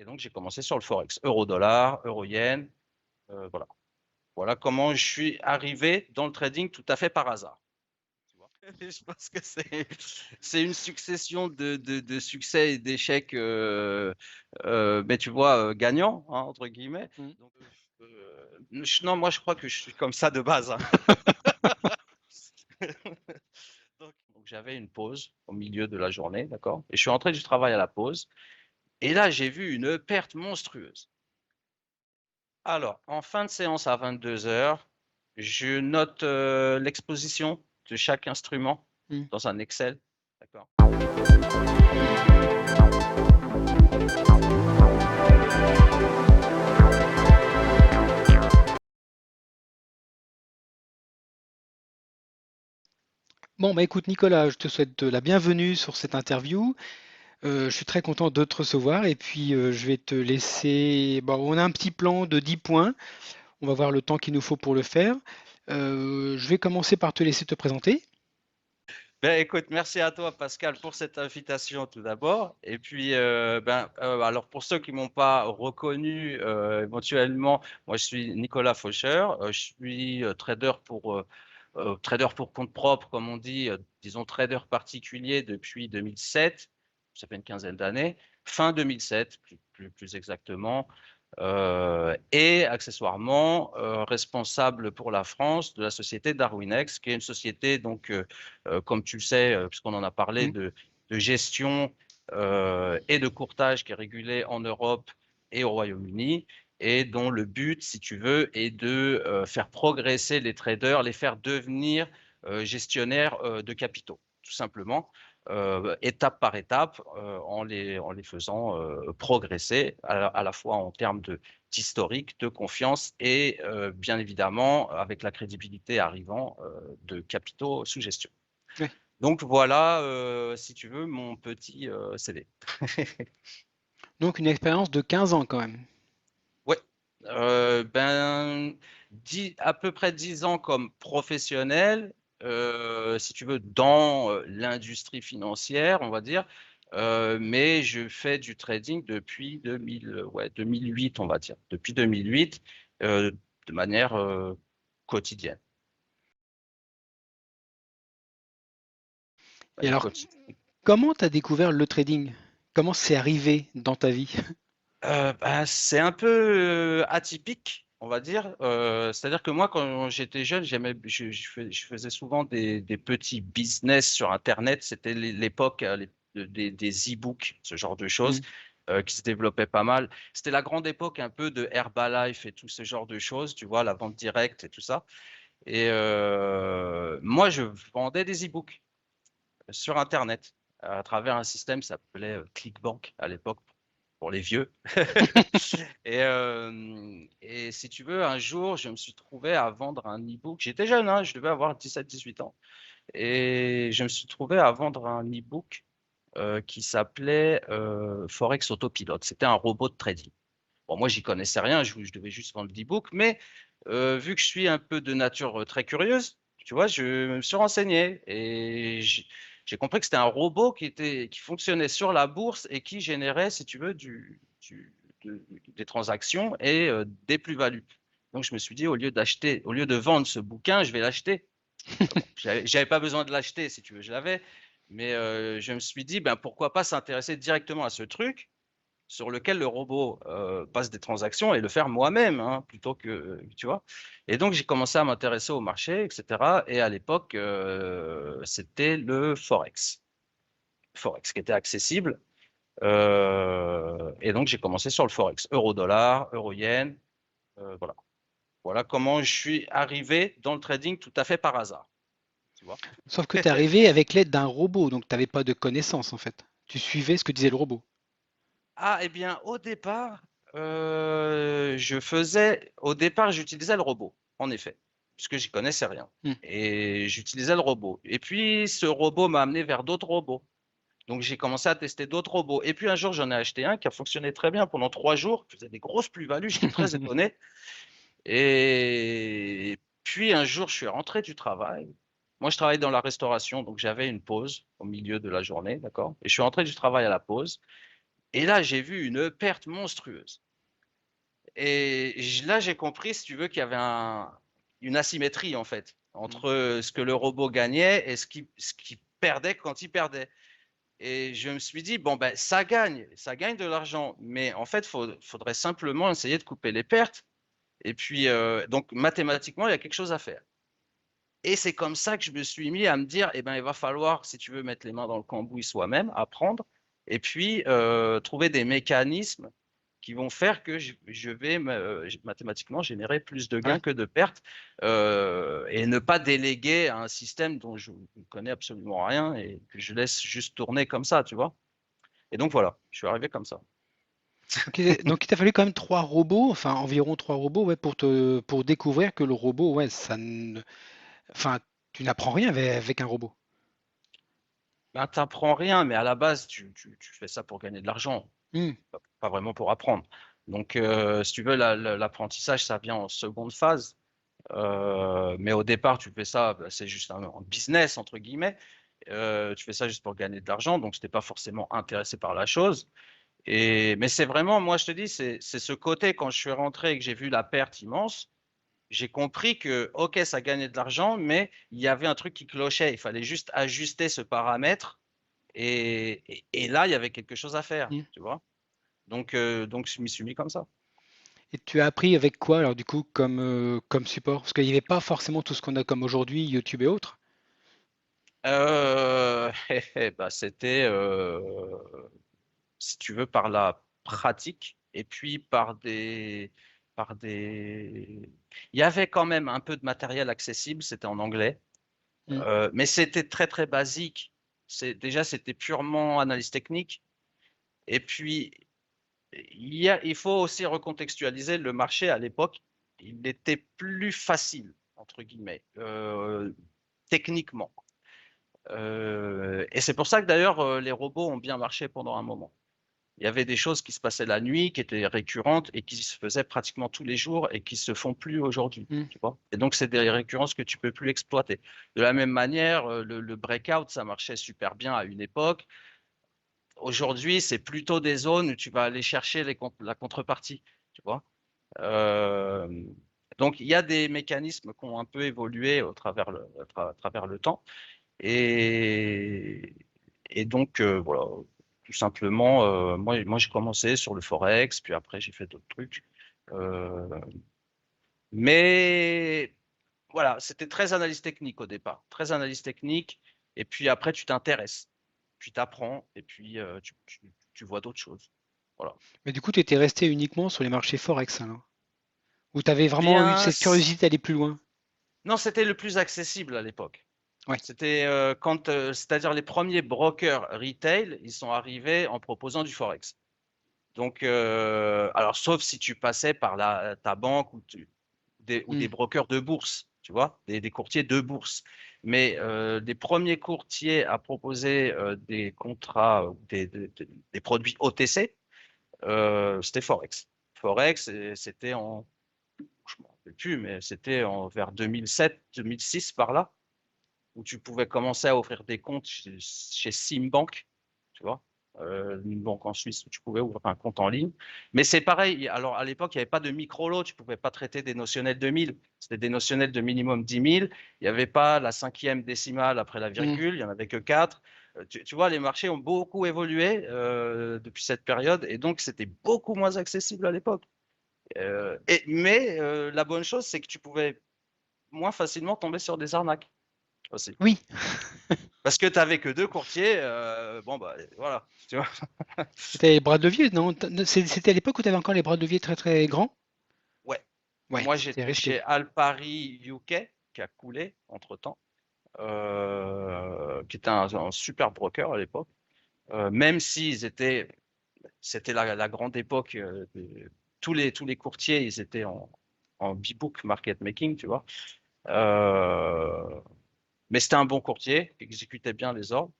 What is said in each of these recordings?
Et donc, j'ai commencé sur le forex, euro-dollar, euro-yen, voilà. Voilà comment je suis arrivé dans le trading tout à fait par hasard. Tu vois. Je pense que c'est une succession de succès et d'échecs, mais tu vois, gagnants, hein, entre guillemets. Mmh. Donc, non, moi, je crois que je suis comme ça de base, hein. Donc, j'avais une pause au milieu de la journée, d'accord? Et je suis rentré du travail à la pause. Et là, j'ai vu une perte monstrueuse. Alors, en fin de séance à 22 heures, je note l'exposition de chaque instrument Mmh. dans un Excel. D'accord. Bon, bah, écoute Nicolas, je te souhaite la bienvenue sur cette interview. Je suis très content de te recevoir et puis je vais te laisser. Bon, on a un petit plan de 10 points. On va voir le temps qu'il nous faut pour le faire. Je vais commencer par te laisser te présenter. Ben, écoute, merci à toi, Pascal, pour cette invitation tout d'abord. Et puis, alors pour ceux qui m'ont pas reconnu, éventuellement, moi je suis Nicolas Faucher. Je suis trader pour compte propre, comme on dit, disons trader particulier depuis 2007. Ça fait une quinzaine d'années. Fin 2007, plus exactement. Et accessoirement responsable pour la France de la société Darwinex, qui est une société, donc, comme tu le sais, puisqu'on en a parlé, Mmh. de gestion et de courtage qui est régulée en Europe et au Royaume-Uni, et dont le but, si tu veux, est de faire progresser les traders, les faire devenir gestionnaires de capitaux, tout simplement. Étape par étape, en les faisant progresser à la fois en termes d'historique, de confiance et bien évidemment avec la crédibilité arrivant de capitaux sous gestion. Ouais. Donc voilà, si tu veux, mon petit CV. Donc une expérience de 15 ans quand même. Ouais, ben, à peu près 10 ans comme professionnel, si tu veux, dans l'industrie financière, on va dire. Mais je fais du trading depuis 2008, on va dire. Depuis 2008, de manière quotidienne. De Et manière alors, quotidienne. comment tu as découvert le trading? Comment c'est arrivé dans ta vie? Ben, c'est un peu atypique, on va dire. C'est-à-dire que moi, quand j'étais jeune, je faisais souvent des petits business sur Internet. C'était l'époque des e-books, ce genre de choses, Mmh. qui se développaient pas mal. C'était la grande époque un peu de Herbalife et tout ce genre de choses, tu vois, la vente directe et tout ça. Et moi, je vendais des e-books sur Internet à travers un système qui s'appelait ClickBank à l'époque pour les vieux. Et si tu veux, un jour, je me suis trouvé à vendre un e-book. J'étais jeune, hein, je devais avoir 17-18 ans. Et je me suis trouvé à vendre un e-book qui s'appelait Forex Autopilote. C'était un robot de trading. Bon, moi, j'y connaissais rien, je devais juste vendre l'e-book. Mais vu que je suis un peu de nature très curieuse, tu vois, je me suis renseigné et j'ai compris que c'était un robot qui fonctionnait sur la bourse et qui générait, si tu veux, des transactions et des plus-values. Donc, je me suis dit, au lieu de vendre ce bouquin, je vais l'acheter. Bon, j'avais pas besoin de l'acheter, si tu veux, je l'avais. Mais je me suis dit, ben, pourquoi pas s'intéresser directement à ce truc sur lequel le robot passe des transactions et le faire moi-même, hein, plutôt que, tu vois. Et donc, j'ai commencé à m'intéresser au marché, etc. Et à l'époque, c'était le Forex qui était accessible. Et donc, j'ai commencé sur le Forex, euro-dollar, euro-yen, voilà. Voilà comment je suis arrivé dans le trading tout à fait par hasard, tu vois. Sauf que tu es arrivé avec l'aide d'un robot, donc tu n'avais pas de connaissances en fait. Tu suivais ce que disait le robot. Ah, eh bien, au départ, j'utilisais le robot, en effet, puisque j'y connaissais rien. Hmm. Et j'utilisais le robot. Et puis, ce robot m'a amené vers d'autres robots. Donc, j'ai commencé à tester d'autres robots. Et puis, un jour, j'en ai acheté un qui a fonctionné très bien pendant 3 jours, qui faisait des grosses plus-values. J'étais très étonné. Et puis, un jour, je suis rentré du travail. Moi, je travaillais dans la restauration, donc j'avais une pause au milieu de la journée, d'accord? Et je suis rentré du travail à la pause. Et là, j'ai vu une perte monstrueuse. Et là, j'ai compris, si tu veux, qu'il y avait une asymétrie, en fait, Mm. entre ce que le robot gagnait et ce qu'il perdait quand il perdait. Et je me suis dit, bon, ben, ça gagne de l'argent. Mais en fait, faudrait simplement essayer de couper les pertes. Et puis, donc, mathématiquement, il y a quelque chose à faire. Et c'est comme ça que je me suis mis à me dire, eh ben, il va falloir, si tu veux, mettre les mains dans le cambouis soi-même, apprendre, et puis trouver des mécanismes qui vont faire que je vais mathématiquement générer plus de gains Ouais. que de pertes, et ne pas déléguer à un système dont je ne connais absolument rien et que je laisse juste tourner comme ça, tu vois. Et donc voilà, je suis arrivé comme ça. Donc il t'a fallu quand même trois robots, enfin environ trois robots, ouais, pour découvrir que le robot, ouais, enfin, tu n'apprends rien avec un robot. Ben, t'apprends rien, mais à la base, tu fais ça pour gagner de l'argent, Hmm. pas vraiment pour apprendre. Donc, si tu veux, l'apprentissage, ça vient en seconde phase. Mais au départ, tu fais ça, bah, c'est juste un business, entre guillemets. Tu fais ça juste pour gagner de l'argent, donc je n'étais pas forcément intéressé par la chose. Mais c'est vraiment, moi, je te dis, c'est ce côté, quand je suis rentré et que j'ai vu la perte immense, j'ai compris que, OK, ça gagnait de l'argent, mais il y avait un truc qui clochait. Il fallait juste ajuster ce paramètre. Et là, il y avait quelque chose à faire, Hmm. tu vois. Donc, je m'y suis mis comme ça. Et tu as appris avec quoi alors du coup comme support? Parce qu'il n'y avait pas forcément tout ce qu'on a comme aujourd'hui, YouTube et autres. Bah, c'était, si tu veux, par la pratique et puis il y avait quand même un peu de matériel accessible, c'était en anglais, Hmm. mais c'était très, très basique. Déjà, c'était purement analyse technique. Et puis, il faut aussi recontextualiser le marché à l'époque. Il était plus facile, entre guillemets, techniquement. Et c'est pour ça que d'ailleurs, les robots ont bien marché pendant un moment. Il y avait des choses qui se passaient la nuit, qui étaient récurrentes et qui se faisaient pratiquement tous les jours et qui se font plus aujourd'hui, Hmm. tu vois. Et donc, c'est des récurrences que tu peux plus exploiter. De la même manière, le breakout, ça marchait super bien à une époque. Aujourd'hui, c'est plutôt des zones où tu vas aller chercher la contrepartie, tu vois. Euh, donc, il y a des mécanismes qui ont un peu évolué à travers le temps. Et, et donc, voilà, tout simplement, moi j'ai commencé sur le Forex, puis après, j'ai fait d'autres trucs. Euh, mais voilà, c'était très analyse technique au départ, très analyse technique. Et puis après, tu t'intéresses, puis tu apprends, et puis tu vois d'autres choses. Voilà. Mais du coup, tu étais resté uniquement sur les marchés Forex alors? Ou tu avais vraiment eu Bien, cette curiosité d'aller plus loin? non, c'était le plus accessible à l'époque. Ouais. C'était c'est-à-dire les premiers brokers retail, ils sont arrivés en proposant du Forex. Donc, alors sauf si tu passais par ta banque ou Hmm. des brokers de bourse, tu vois, des courtiers de bourse. Mais des premiers courtiers à proposer des contrats, des produits OTC, c'était Forex. Forex, c'était je ne me rappelle plus, mais c'était vers 2007, 2006 par là, où tu pouvais commencer à ouvrir des comptes chez Simbank, tu vois, une banque en Suisse où tu pouvais ouvrir un compte en ligne. Mais c'est pareil, alors à l'époque, il n'y avait pas de micro-lot, tu ne pouvais pas traiter des notionnels de 1000, c'était des notionnels de minimum 10 000, il n'y avait pas la cinquième décimale après la Hmm. virgule, il n'y en avait que 4. Tu vois, les marchés ont beaucoup évolué depuis cette période et donc c'était beaucoup moins accessible à l'époque. Mais la bonne chose, c'est que tu pouvais moins facilement tomber sur des arnaques aussi. Oui. Parce que tu n'avais que deux courtiers, bon, bah voilà, tu vois. C'était les bras de levier, non? C'était à l'époque où tu avais encore les bras de levier très très grands? Ouais, Ouais, moi c'était j'étais risqué. chez Alpari UK, qui a coulé entre-temps, qui était un super broker à l'époque, même s'ils étaient, c'était la grande époque, tous les courtiers, ils étaient en B-book market making, tu vois. Euh, mais c'était un bon courtier, qui exécutait bien les ordres,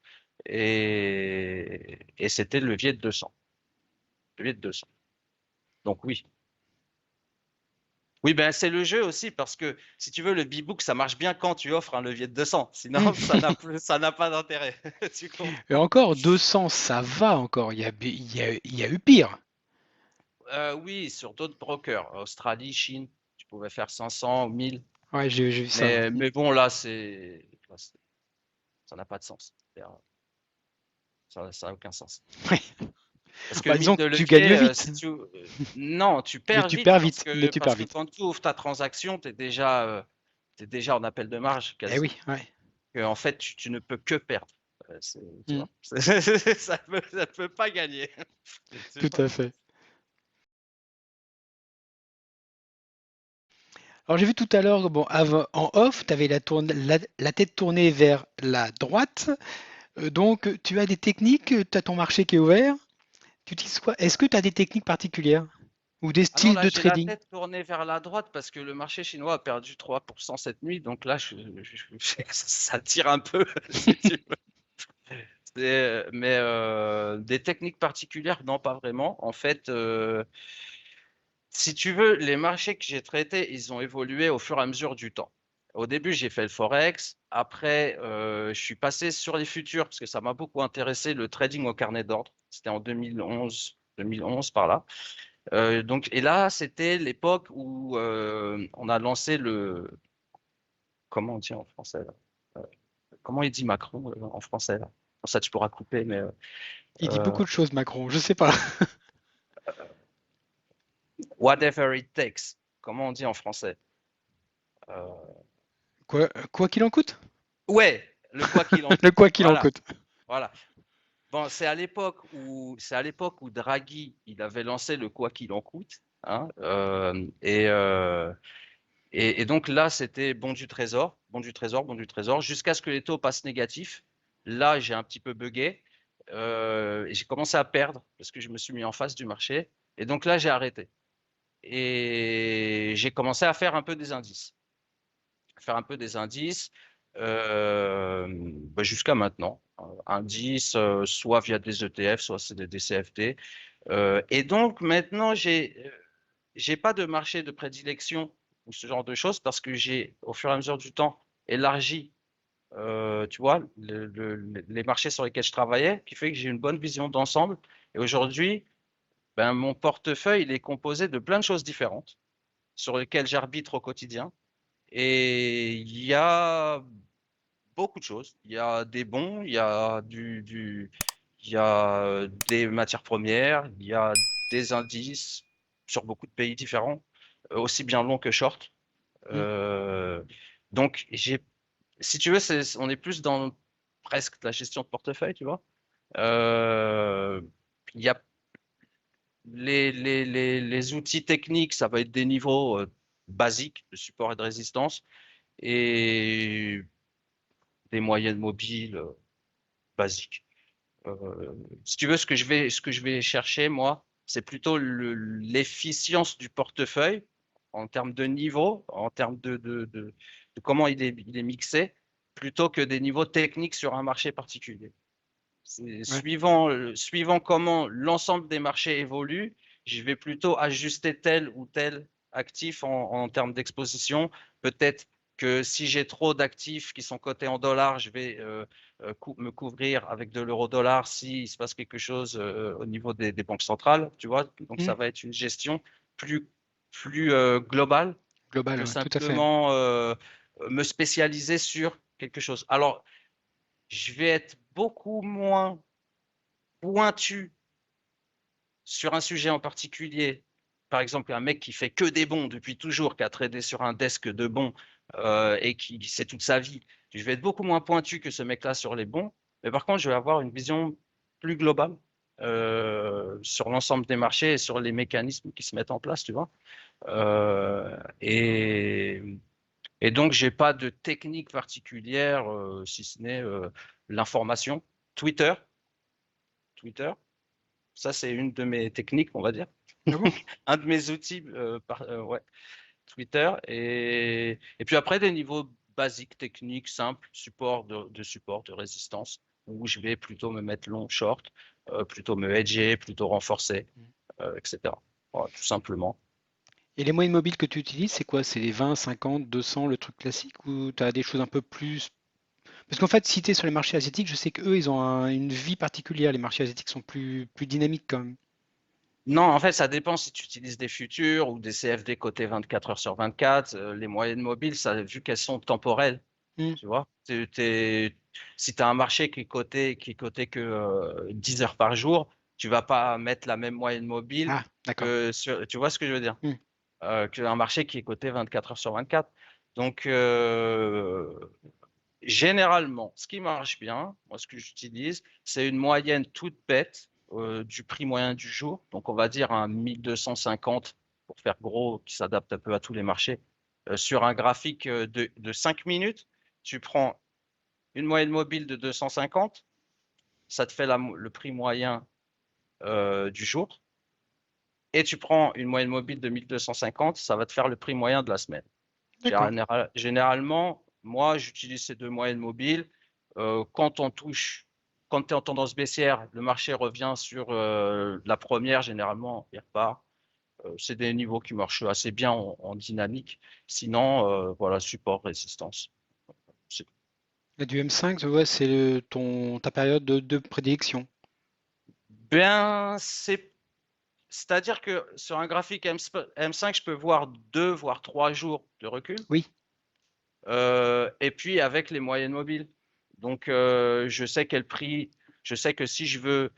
et c'était le levier de 200. Levier de 200. Donc oui. Oui, ben c'est le jeu aussi parce que si tu veux, le B-Book, ça marche bien quand tu offres un levier de 200. Hmm. Sinon, ça n'a pas d'intérêt. Tu Et comprends? encore, 200, ça va encore. Il y a eu pire. Oui, sur d'autres brokers, Australie, Chine, tu pouvais faire 500 ou 1000. Ouais, j'ai vu ça. Mais bon, ça n'a pas de sens. Ça n'a aucun sens. Ouais. Parce que Bah, 1000 disons de que tu gagnes levier, vite. si tu... non, tu Mais perds tu vite perds vite. Mais tu parce perds que vite. quand tu ouvres ta transaction, t'es déjà en appel de marge Eh quasi. oui, ouais. En fait, tu ne peux que perdre. Tu Hmm. vois, ça peut pas gagner. Tu Tout vois. à fait. Alors j'ai vu tout à l'heure, bon, en off, tu avais la tête tournée vers la droite. Donc tu as des techniques, tu as ton marché qui est ouvert. Tu utilises quoi? Est-ce que tu as des techniques particulières ou des Ah non, styles là, de j'ai la trading? tête tournée vers la droite parce que le marché chinois a perdu 3% cette nuit. Donc là, ça tire un peu, si tu veux. Mais des techniques particulières, non, pas vraiment. En fait, si tu veux, les marchés que j'ai traités, ils ont évolué au fur et à mesure du temps. Au début, j'ai fait le forex. Après, je suis passé sur les futurs parce que ça m'a beaucoup intéressé, le trading au carnet d'ordre. C'était en 2011 par là. Donc, et là, c'était l'époque où on a lancé comment on dit en français là. Euh, Comment il dit Macron en français là? Pour ça, tu pourras couper, mais Il dit euh, beaucoup de choses, Macron. Je sais pas. whatever it takes. Comment on dit en français? Euh, Quoi qu'il en coûte? ouais, le quoi qu'il en Le coûte. quoi qu'il en Voilà, coûte. voilà. Bon, c'est à l'époque où Draghi, il avait lancé le quoi qu'il en coûte, hein, et donc là, c'était bon du trésor, bon du trésor, bon du trésor, jusqu'à ce que les taux passent négatifs. Là, j'ai un petit peu bugué, et j'ai commencé à perdre parce que je me suis mis en face du marché. Et donc là, j'ai arrêté. Et j'ai commencé à faire un peu des indices. Faire un peu des indices jusqu'à maintenant. Indices, soit via des ETF, soit c'est des CFD. Et donc maintenant, j'ai pas de marché de prédilection ou ce genre de choses parce que j'ai, au fur et à mesure du temps, élargi, tu vois, les marchés sur lesquels je travaillais, qui fait que j'ai une bonne vision d'ensemble. Et aujourd'hui, ben, mon portefeuille, il est composé de plein de choses différentes sur lesquelles j'arbitre au quotidien. Et il y a beaucoup de choses. Il y a des bons, il y a des matières premières, il y a des indices sur beaucoup de pays différents, aussi bien long que short. Hmm. Euh, donc, si tu veux, on est plus dans presque la gestion de portefeuille, tu vois. Euh, il y a les outils techniques, ça va être des niveaux basiques de support et de résistance et des moyennes mobiles basiques. Si tu veux, ce que je vais chercher, moi, c'est plutôt l'efficience du portefeuille en termes de niveau, en termes de comment il est mixé, plutôt que des niveaux techniques sur un marché particulier. Ouais. Suivant comment l'ensemble des marchés évolue, je vais plutôt ajuster tel ou tel actif en termes d'exposition. Peut-être que si j'ai trop d'actifs qui sont cotés en dollars, je vais me couvrir avec de l'euro-dollar s'il se passe quelque chose au niveau des banques centrales, tu vois. Donc Hmm. ça va être une gestion plus, plus globale Global, que ouais, tout à fait. simplement me spécialiser sur quelque chose. Alors, je vais être beaucoup moins pointu sur un sujet en particulier. Par exemple, un mec qui fait que des bons depuis toujours, qui a tradé sur un desk de bons et qui sait toute sa vie. Je vais être beaucoup moins pointu que ce mec-là sur les bons. Mais par contre, je vais avoir une vision plus globale sur l'ensemble des marchés et sur les mécanismes qui se mettent en place, tu vois. Euh, et, et donc, j'ai pas de technique particulière, si ce n'est l'information. Twitter, Twitter, ça c'est une de mes techniques, on va dire. Ah bon? Un de mes outils, ouais, Twitter. Et puis après, des niveaux basiques, techniques, simples, support, de résistance, où je vais plutôt me mettre long, short, plutôt me hedger, plutôt renforcer, etc. Voilà, tout simplement. Et les moyennes mobiles que tu utilises, c'est quoi? C'est les 20, 50, 200, le truc classique ou tu as des choses un peu plus... Parce qu'en fait, si tu es sur les marchés asiatiques, je sais qu'eux, ils ont une vie particulière. Les marchés asiatiques sont plus dynamiques quand même. Non, en fait, ça dépend si tu utilises des futurs ou des CFD cotés 24 heures sur 24. Les moyennes mobiles, ça, vu qu'elles sont temporelles, Hmm. tu vois. Si tu as un marché qui est coté que 10 heures par jour, tu vas pas mettre la même moyenne mobile Ah, d'accord. que sur, tu vois ce que je veux dire? Hmm. Qu'un marché qui est coté 24 heures sur 24. Donc, généralement, ce qui marche bien, moi, ce que j'utilise, c'est une moyenne toute bête du prix moyen du jour. Donc, on va dire un 1250 pour faire gros, qui s'adapte un peu à tous les marchés. Sur un graphique de 5 minutes, tu prends une moyenne mobile de 250, ça te fait le prix moyen du jour. Et tu prends une moyenne mobile de 1250, ça va te faire le prix moyen de la semaine. D'accord. Généralement, moi, j'utilise ces deux moyennes mobiles. Quand on touche, quand tu es en tendance baissière, le marché revient sur la première, généralement, il repart. C'est des niveaux qui marchent assez bien en dynamique. Sinon, voilà, support, résistance. C'est- Et du M5, ouais, c'est ta période de prédilection. Ben, c'est-à-dire que sur un graphique M5, je peux voir 2 voire 3 jours de recul. Oui, Et puis avec les moyennes mobiles. Donc, je sais quel prix, je sais que si je veux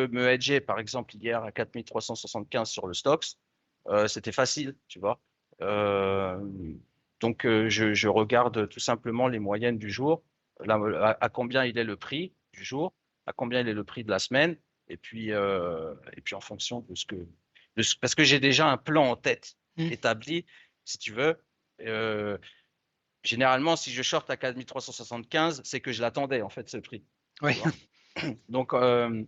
me hedger, par exemple, hier à 4375 sur le Stoxx, c'était facile, tu vois. Euh, donc, je regarde tout simplement les moyennes du jour, à combien il est le prix du jour, à combien il est le prix de la semaine, et puis en fonction parce que j'ai déjà un plan en tête hmm, établi, si tu veux. Euh, Généralement, si je short à 4375, c'est que je l'attendais, en fait, ce prix. Tu ouais. vois. Donc, euh,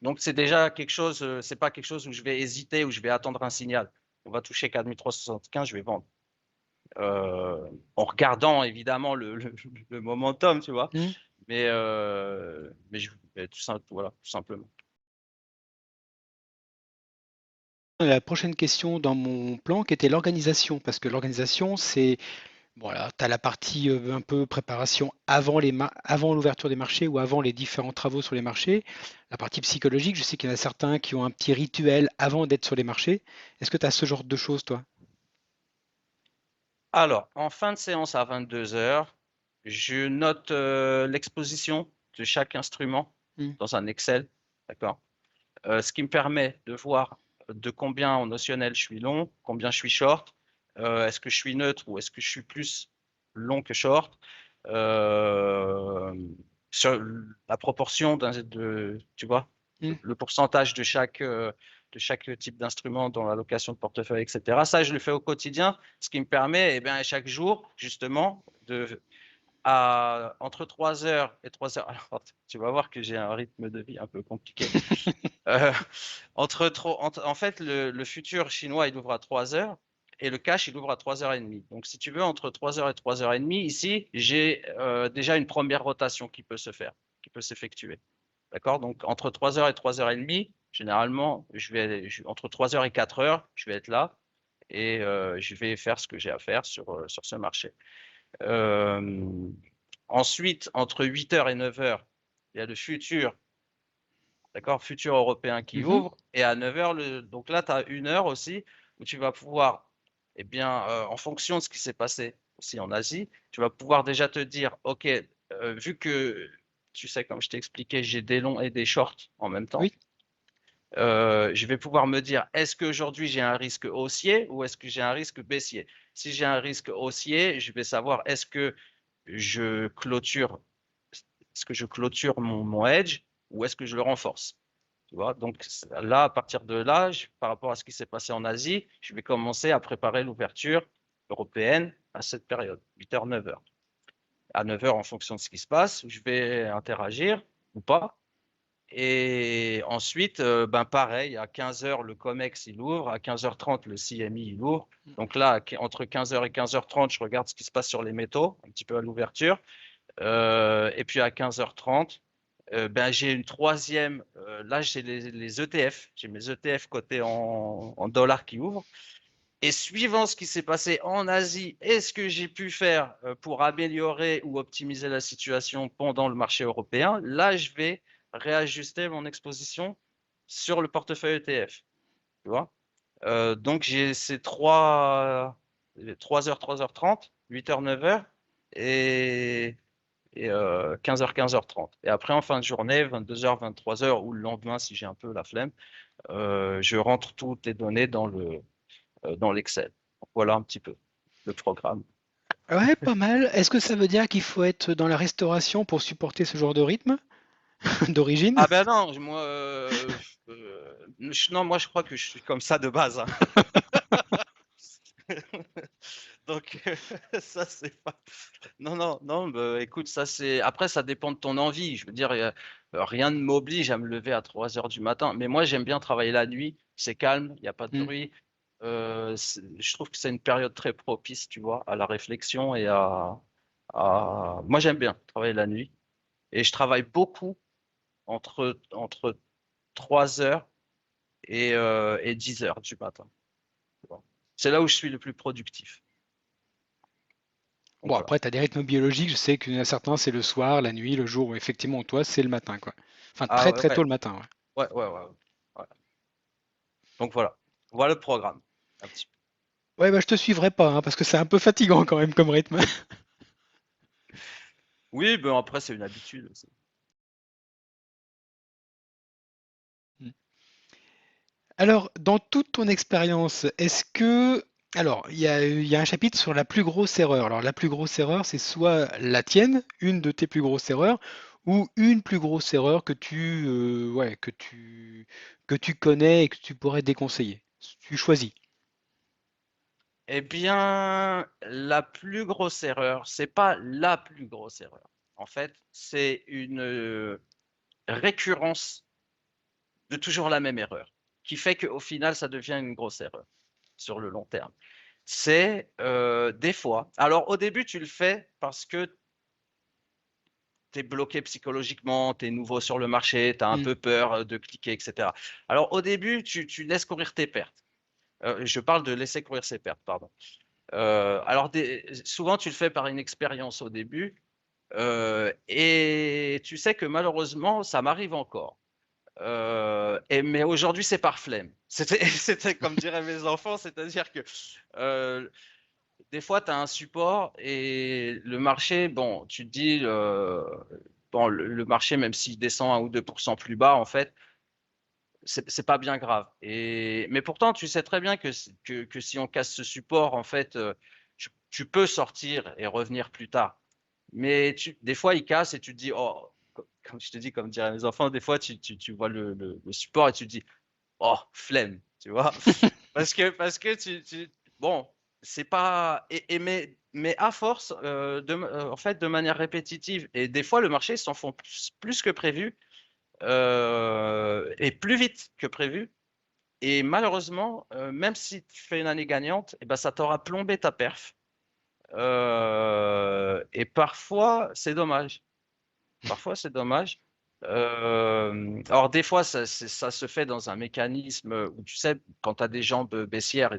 donc c'est déjà quelque chose, c'est pas quelque chose où je vais hésiter, où je vais attendre un signal. On va toucher 4375, je vais vendre. En regardant évidemment le momentum, tu vois. Hmm. Mais tout simple, voilà, tout simplement. La prochaine question dans mon plan qui était l'organisation, parce que l'organisation, c'est voilà, tu as la partie un peu préparation avant l'ouverture des marchés ou avant les différents travaux sur les marchés. La partie psychologique, je sais qu'il y en a certains qui ont un petit rituel avant d'être sur les marchés. Est-ce que tu as ce genre de choses, toi? Alors, en fin de séance à 22 heures, je note l'exposition de chaque instrument Hmm. dans un Excel, d'accord? Ce qui me permet de voir de combien en notionnel je suis long, combien je suis short, est-ce que je suis neutre ou est-ce que je suis plus long que short, euh, sur la proportion tu vois, Hmm. le pourcentage de chaque type d'instrument dans l'allocation de portefeuille, etc. Ça, je le fais au quotidien, ce qui me permet, eh bien, chaque jour, justement, entre 3 heures et 3 heures. Alors, tu vas voir que j'ai un rythme de vie un peu compliqué. Euh, en fait, le futur chinois, il ouvre à 3 heures et le cash, il ouvre à 3h30. Donc, si tu veux, entre 3 heures et 3h30, ici, j'ai déjà une première rotation qui peut se faire, qui peut s'effectuer. D'accord? Donc, entre 3 heures et 3h30, généralement, entre 3 heures et 4 heures, je vais être là et je vais faire ce que j'ai à faire sur ce marché. Euh, Ensuite, entre 8 heures et 9 heures, il y a le futur, d'accord, futur européen qui Mhm. ouvre. Et à 9 heures, donc là, tu as 1 heure aussi où tu vas pouvoir, eh bien, en fonction de ce qui s'est passé aussi en Asie, tu vas pouvoir déjà te dire, OK, vu que, tu sais, comme je t'ai expliqué, j'ai des longs et des shorts en même temps, Oui. je vais pouvoir me dire, est-ce qu'aujourd'hui j'ai un risque haussier ou est-ce que j'ai un risque baissier? Si j'ai un risque haussier, je vais savoir je clôture, est-ce que je clôture mon hedge ou est-ce que je le renforce? Tu vois, donc là, à partir de là, par rapport à ce qui s'est passé en Asie, je vais commencer à préparer l'ouverture européenne à cette période, 8 heures, 9 heures. À 9 heures, en fonction de ce qui se passe, je vais interagir ou pas. Et ensuite, ben pareil, à 15 heures, le COMEX il ouvre, à 15h30, le CMI il ouvre. Donc là, entre 15 heures et 15h30, je regarde ce qui se passe sur les métaux, un petit peu à l'ouverture. Et puis à 15h30, ben, j'ai une troisième. Là, j'ai les ETF. J'ai mes ETF cotés en dollars qui ouvrent. Et suivant ce qui s'est passé en Asie et ce que j'ai pu faire pour améliorer ou optimiser la situation pendant le marché européen, là, je vais réajuster mon exposition sur le portefeuille ETF. Tu vois? Donc, j'ai ces 3 heures, 3h30, 8h, 9h et 15h, 15h30. Et après, en fin de journée, 22h, 23h ou le lendemain, si j'ai un peu la flemme, je rentre toutes les données dans l'Excel. Voilà un petit peu le programme. Ouais, pas mal. Est-ce que ça veut dire qu'il faut être dans la restauration pour supporter ce genre de rythme d'origine? Ah ben non, moi, non, moi je crois que je suis comme ça de base, hein. Donc ça c'est pas. Non, non, non. Bah, écoute, ça c'est. Après, ça dépend de ton envie. Je veux dire, rien ne m'oblige à me lever à 3 heures du matin. Mais moi, j'aime bien travailler la nuit. C'est calme, il n'y a pas de Hmm. bruit. Je trouve que c'est une période très propice, tu vois, à la réflexion Moi, j'aime bien travailler la nuit. Et je travaille beaucoup entre 3 heures et 10 heures du matin. Tu vois. C'est là où je suis le plus productif. Donc Bon, voilà. après, tu as des rythmes biologiques. Je sais qu'il y en a certains, c'est le soir, la nuit, le jour. Effectivement, toi, c'est le matin, quoi. Enfin, Ah très, ouais, très ouais, tôt le matin, ouais. ouais, ouais, ouais. Ouais. Donc voilà. Voilà le programme. Un petit peu. Ouais, bah, je te suivrai pas, hein, parce que c'est un peu fatigant quand même comme rythme. Oui, ben après, c'est une habitude aussi. Alors, dans toute ton expérience, est-ce que... Alors, il y a un chapitre sur la plus grosse erreur. Alors, la plus grosse erreur, c'est soit la tienne, une de tes plus grosses erreurs, ou une plus grosse erreur ouais, que tu connais et que tu pourrais déconseiller. Tu choisis. Eh bien, la plus grosse erreur, c'est pas la plus grosse erreur. En fait, c'est une récurrence de toujours la même erreur, qui fait qu'au final, ça devient une grosse erreur sur le long terme. C'est des fois. Alors, au début, tu le fais parce que tu es bloqué psychologiquement, tu es nouveau sur le marché, tu as un Hmm. peu peur de cliquer, etc. Alors, au début, tu laisses courir tes pertes. Je parle de laisser courir ses pertes, pardon. Alors, souvent, tu le fais par une expérience au début, et tu sais que malheureusement, ça m'arrive encore. Mais aujourd'hui, c'est par flemme. C'était comme diraient mes enfants, c'est-à-dire que des fois, tu as un support et le marché, bon, tu te dis, bon, le marché, même s'il descend 1 ou 2% plus bas, en fait, c'est pas bien grave. Mais pourtant, tu sais très bien que si on casse ce support, en fait, tu peux sortir et revenir plus tard. Mais des fois, il casse et tu te dis, oh, comme je te dis, comme diraient mes enfants, des fois, tu vois le support et tu te dis, oh, flemme, tu vois. Parce que bon, c'est pas. Mais à force, en fait, de manière répétitive, et des fois, le marché s'en font plus que prévu et plus vite que prévu. Et malheureusement, même si tu fais une année gagnante, eh ben, ça t'aura plombé ta perf. Et parfois, c'est dommage. Parfois, c'est dommage. Alors, des fois, ça se fait dans un mécanisme où, tu sais, quand tu as des jambes baissières,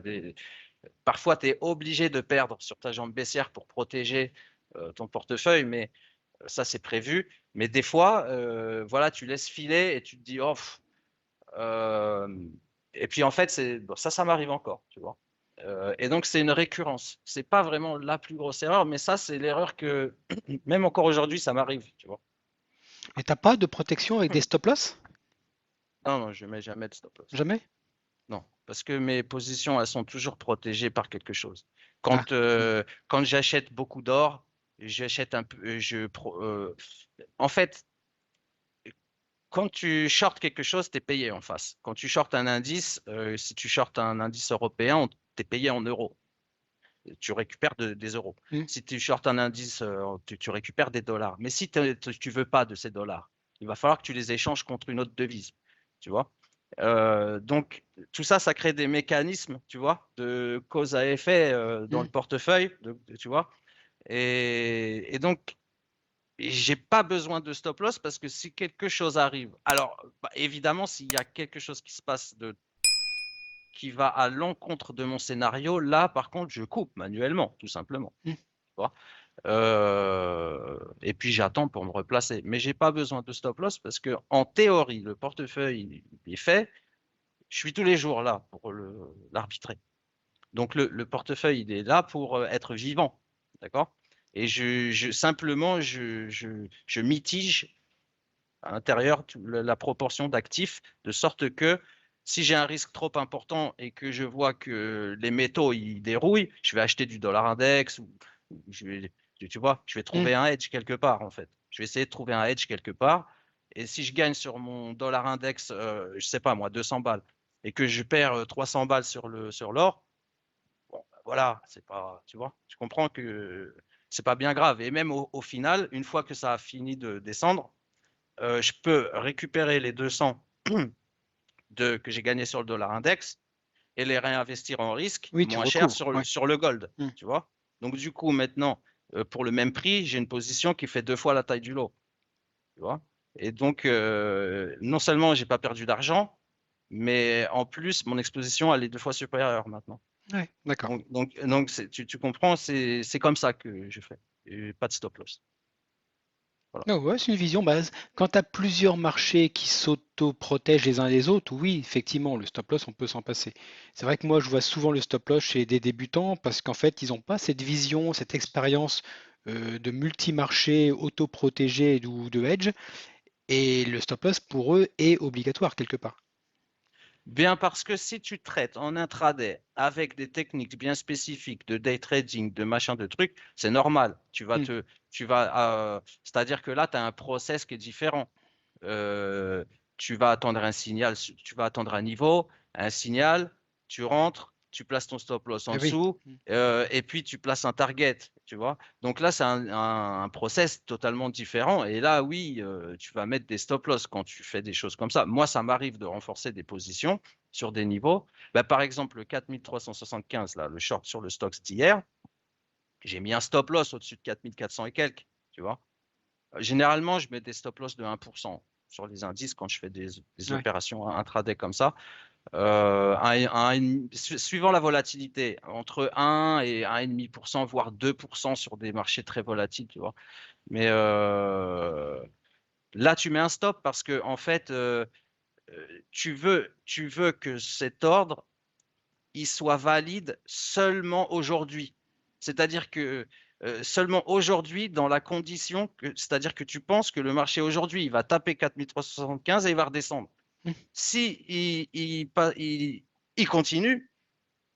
parfois, tu es obligé de perdre sur ta jambe baissière pour protéger ton portefeuille, mais ça, c'est prévu. Mais des fois, voilà, tu laisses filer et tu te dis, oh, euh, et puis en fait, bon, ça m'arrive encore, tu vois. Et donc, c'est une récurrence. C'est pas vraiment la plus grosse erreur, mais ça, c'est l'erreur que, même encore aujourd'hui, ça m'arrive, tu vois. Et t'as pas de protection avec des stop-loss? Non, non, je mets jamais de stop loss. Jamais? Non, parce que mes positions, elles sont toujours protégées par quelque chose. Ah. Quand j'achète beaucoup d'or, j'achète un peu, en fait, quand tu shortes quelque chose, tu es payé en face. Quand tu shortes un indice, si tu shortes un indice européen, tu es payé en euros. Tu récupères des euros. Hmm. Si tu shortes un indice, tu récupères des dollars. Mais si tu ne veux pas de ces dollars, il va falloir que tu les échanges contre une autre devise. Tu vois? Donc, tout ça, ça crée des mécanismes, tu vois, de cause à effet dans Hmm. le portefeuille, tu vois. Et donc, j'ai pas besoin de stop loss parce que si quelque chose arrive, alors bah, évidemment, s'il y a quelque chose qui se passe qui va à l'encontre de mon scénario, là, par contre, je coupe manuellement, tout simplement. Mm. Tu vois. Et puis j'attends pour me replacer. Mais j'ai pas besoin de stop loss parce que en théorie, le portefeuille il est fait. Je suis tous les jours là pour l'arbitrer. Donc le portefeuille il est là pour être vivant, d'accord? Et simplement je mitige à l'intérieur la proportion d'actifs de sorte que si j'ai un risque trop important et que je vois que les métaux ils dérouillent, je vais acheter du dollar index ou tu vois, je vais Mm. trouver un hedge quelque part en fait. Je vais essayer de trouver un hedge quelque part. Et si je gagne sur mon dollar index, je sais pas moi, 200 balles, et que je perds 300 balles sur l'or, bon, ben voilà, c'est pas, tu vois, je comprends que c'est pas bien grave. Et même au final, une fois que ça a fini de descendre, je peux récupérer les 200 que j'ai gagné sur le dollar index et les réinvestir en risque Oui, tu moins cher recouvres. Ouais. sur le gold, Mm. tu vois. Donc du coup, maintenant, pour le même prix, j'ai une position qui fait 2 fois la taille du lot, tu vois. Et donc, non seulement j'ai pas perdu d'argent, mais en plus, mon exposition, elle est 2 fois supérieure maintenant. Ouais, d'accord. Donc tu comprends, c'est comme ça que je fais. Et pas de stop loss. Voilà. Ah ouais, c'est une vision base. Quand tu as plusieurs marchés qui s'auto-protègent les uns les autres, oui, effectivement, le stop loss, on peut s'en passer. C'est vrai que moi, je vois souvent le stop loss chez des débutants parce qu'en fait, ils n'ont pas cette vision, cette expérience de multi-marché auto-protégé ou de hedge. Et le stop loss, pour eux, est obligatoire quelque part. Bien parce que si tu traites en intraday avec des techniques bien spécifiques de day trading, de machin, de trucs, c'est normal. Hmm. C'est-à-dire que là, tu as un process qui est différent. Euh, Tu vas attendre un signal, tu vas attendre un niveau, un signal, tu rentres, tu places ton stop loss en Eh oui. dessous, Hmm. et puis tu places un target, tu vois. Donc là, c'est un process totalement différent. Et là, oui, tu vas mettre des stop loss quand tu fais des choses comme ça. Moi, ça m'arrive de renforcer des positions sur des niveaux. Bah, par exemple, le 4375, là, le short sur le Stoxx d'hier, j'ai mis un stop loss au-dessus de 4400 et quelques, tu vois. Généralement, je mets des stop loss de 1% sur les indices quand je fais des Ouais. opérations intraday comme ça. Suivant la volatilité, entre 1 et 1,5%, voire 2% sur des marchés très volatiles, tu vois. Mais là, tu mets un stop parce que, en fait, tu veux que cet ordre il soit valide seulement aujourd'hui. C'est-à-dire que seulement aujourd'hui, dans la condition que, c'est-à-dire que tu penses que le marché aujourd'hui, il va taper 4375 et il va redescendre. Hmm. Si il continue,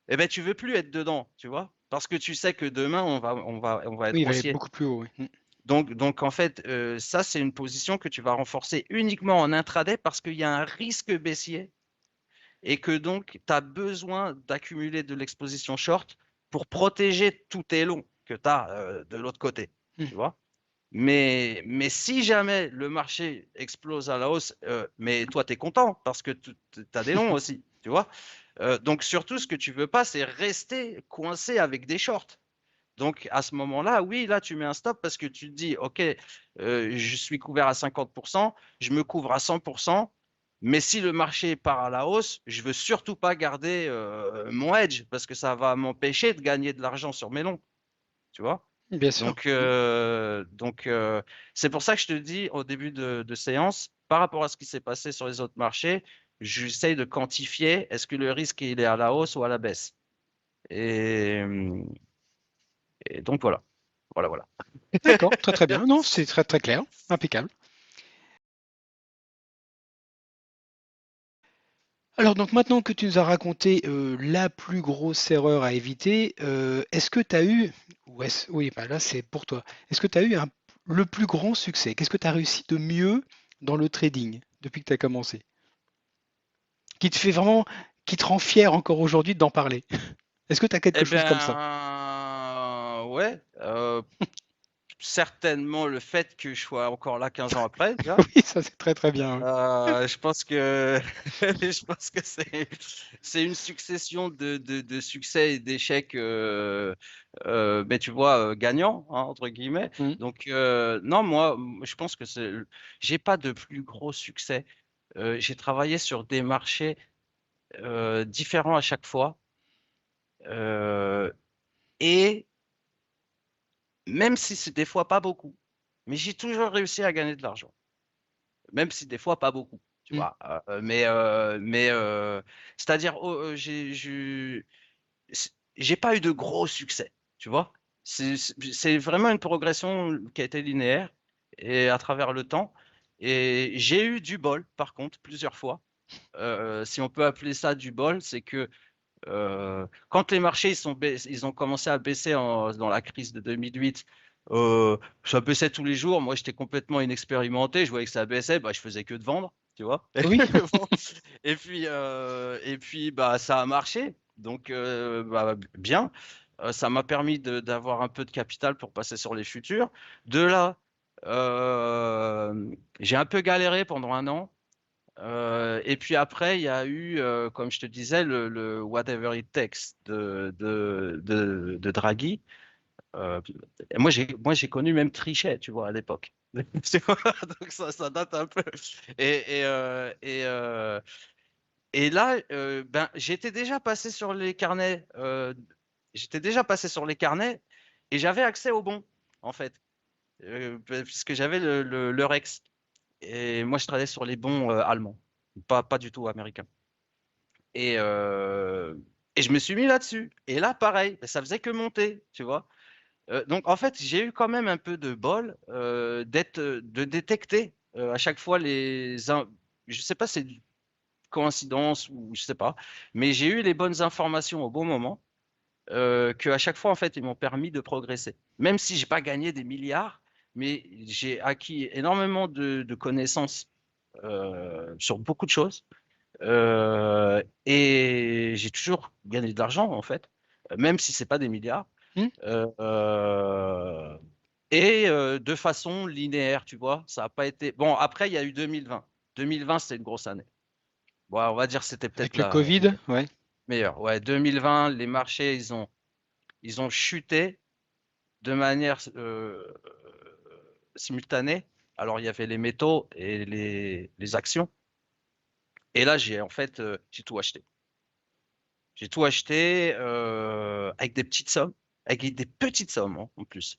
eh ben, tu veux plus être dedans, tu vois, parce que tu sais que demain, on va Oui, il être va aller haussier. beaucoup plus haut. Oui. Hmm. Donc en fait, ça, c'est une position que tu vas renforcer uniquement en intraday parce qu'il y a un risque baissier et que donc tu as besoin d'accumuler de l'exposition short pour protéger tous tes longs que tu as de l'autre côté, Hmm. tu vois. Mais si jamais le marché explose à la hausse, mais toi, tu es content parce que tu as des longs aussi, tu vois. Donc surtout, ce que tu veux pas, c'est rester coincé avec des shorts. Donc à ce moment-là, oui, là, tu mets un stop parce que tu te dis, OK, je suis couvert à 50%, je me couvre à 100%, mais si le marché part à la hausse, je veux surtout pas garder mon hedge parce que ça va m'empêcher de gagner de l'argent sur mes longs, tu vois. Bien sûr. Donc, Hmm. c'est pour ça que je te dis au début de séance, par rapport à ce qui s'est passé sur les autres marchés, j'essaye de quantifier est-ce que le risque il est à la hausse ou à la baisse. Et, et donc voilà, voilà. D'accord, très très bien. Non, c'est très très clair, impeccable. Alors donc maintenant que tu nous as raconté la plus grosse erreur à éviter, est-ce que tu as eu, oui, bah là c'est pour toi, est-ce que tu as eu le plus grand succès? Qu'est-ce que tu as réussi de mieux dans le trading depuis que tu as commencé? Qui te fait vraiment, qui te rend fier encore aujourd'hui d'en parler? Est-ce que tu as quelque Eh chose comme ça? ben, ouais, certainement le fait que je sois encore là 15 ans après, déjà. Oui, ça c'est très très bien. Oui. Je pense que je pense que c'est une succession de succès et d'échecs, mais tu vois, gagnants, hein, entre guillemets. Mm. Donc non, moi, je pense que j'ai pas de plus gros succès. J'ai travaillé sur des marchés différents à chaque fois. Euh, et même si c'est des fois pas beaucoup, mais j'ai toujours réussi à gagner de l'argent. Même si des fois pas beaucoup, tu Hmm. vois. C'est-à-dire, j'ai pas eu de gros succès, tu vois. C'est vraiment une progression qui a été linéaire et à travers le temps. Et j'ai eu du bol, par contre, plusieurs fois. Si on peut appeler ça du bol, c'est que quand les marchés ils ont commencé à baisser dans la crise de 2008, ça baissait tous les jours. Moi, j'étais complètement inexpérimenté. Je voyais que ça baissait, bah, je faisais que de vendre, tu vois. Oui. Bon. Bah, ça a marché. Donc, bah, bien. Ça m'a permis d'avoir un peu de capital pour passer sur les futurs. De là, j'ai un peu galéré pendant un an. Et puis après, il y a eu, comme je te disais, le Whatever It Takes de Draghi. Et moi, j'ai connu même Trichet, tu vois, à l'époque. Tu vois, donc ça date un peu. Et, et, euh, et, euh, et là, ben, j'étais déjà passé sur les carnets et j'avais accès aux bons, en fait, puisque j'avais l'Eurex. Et moi, je travaillais sur les bons allemands, pas du tout américains. Et, euh, et je me suis mis là-dessus. Et là, pareil, ça faisait que monter, tu vois. Donc, en fait, j'ai eu quand même un peu de bol de détecter à chaque fois je sais pas, c'est une coïncidence ou je sais pas, mais j'ai eu les bonnes informations au bon moment que à chaque fois, en fait, ils m'ont permis de progresser. Même si j'ai pas gagné des milliards, mais j'ai acquis énormément de connaissances sur beaucoup de choses. Et j'ai toujours gagné de l'argent, en fait, même si c'est pas des milliards. Hmm. Euh, euh, de façon linéaire, tu vois. Ça n'a pas été. Bon, après, il y a eu 2020. 2020, c'était une grosse année. Bon, on va dire que c'était peut-être Avec le la Covid, ouais. meilleure. Ouais, 2020, les marchés, ils ont chuté de manière simultanée. Alors, il y avait les métaux et les actions. Et là, j'ai tout acheté. J'ai tout acheté avec des petites sommes, avec des petites sommes hein, en plus,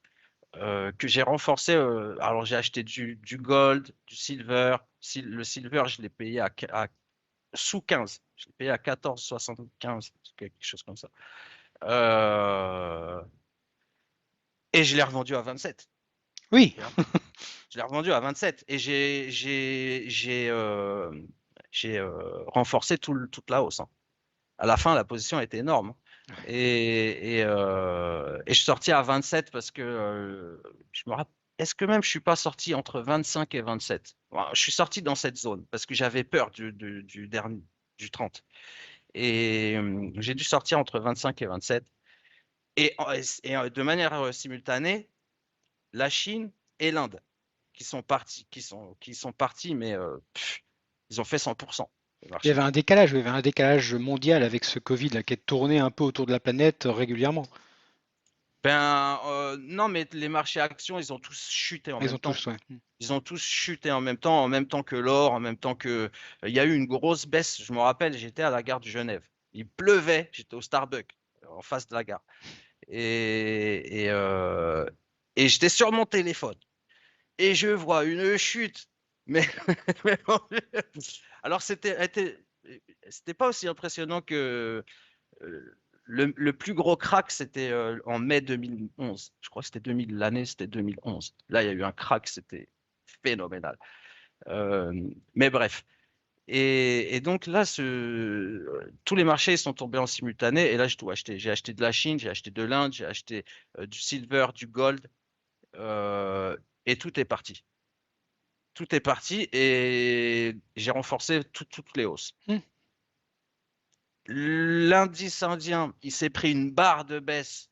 que j'ai renforcé. Alors, j'ai acheté du gold, du silver. Le silver, je l'ai payé sous 15. Je l'ai payé à 14,75, quelque chose comme ça. Euh, et je l'ai revendu à 27. Oui. Tu vois. Je l'ai revendu à 27 et j'ai renforcé toute la hausse. Hein. À la fin, la position était énorme. Et je suis sorti à 27 parce que je me rappelle. Est-ce que même je suis pas sorti entre 25 et 27? Bon, je suis sorti dans cette zone parce que j'avais peur du dernier, du 30. Et j'ai dû sortir entre 25 et 27. Et de manière simultanée, la Chine et l'Inde qui sont partis, mais ils ont fait 100% le Il y marché. avait un décalage, il y avait un décalage mondial avec ce Covid là, qui est tourné un peu autour de la planète régulièrement. Ben, non, mais les marchés actions, ils ont tous chuté en Ils même ont temps. tous, ouais. Ils ont tous chuté en même temps que l'or, en même temps que. Il y a eu une grosse baisse. Je me rappelle, j'étais à la gare de Genève. Il pleuvait, j'étais au Starbucks, en face de la gare. Et j'étais sur mon téléphone. Et je vois une chute. Mais, mais alors, c'était pas aussi impressionnant que le plus gros crack, c'était en mai 2011. Je crois que l'année, c'était 2011. Là, il y a eu un crack, c'était phénoménal. Euh, mais bref. Et donc là, tous les marchés sont tombés en simultané. Et là, j'ai tout acheté. J'ai acheté de la Chine, j'ai acheté de l'Inde, j'ai acheté du silver, du gold. euh, et tout est parti. Tout est parti et j'ai renforcé toutes les hausses. Hmm. L'indice indien, il s'est pris une barre de baisse.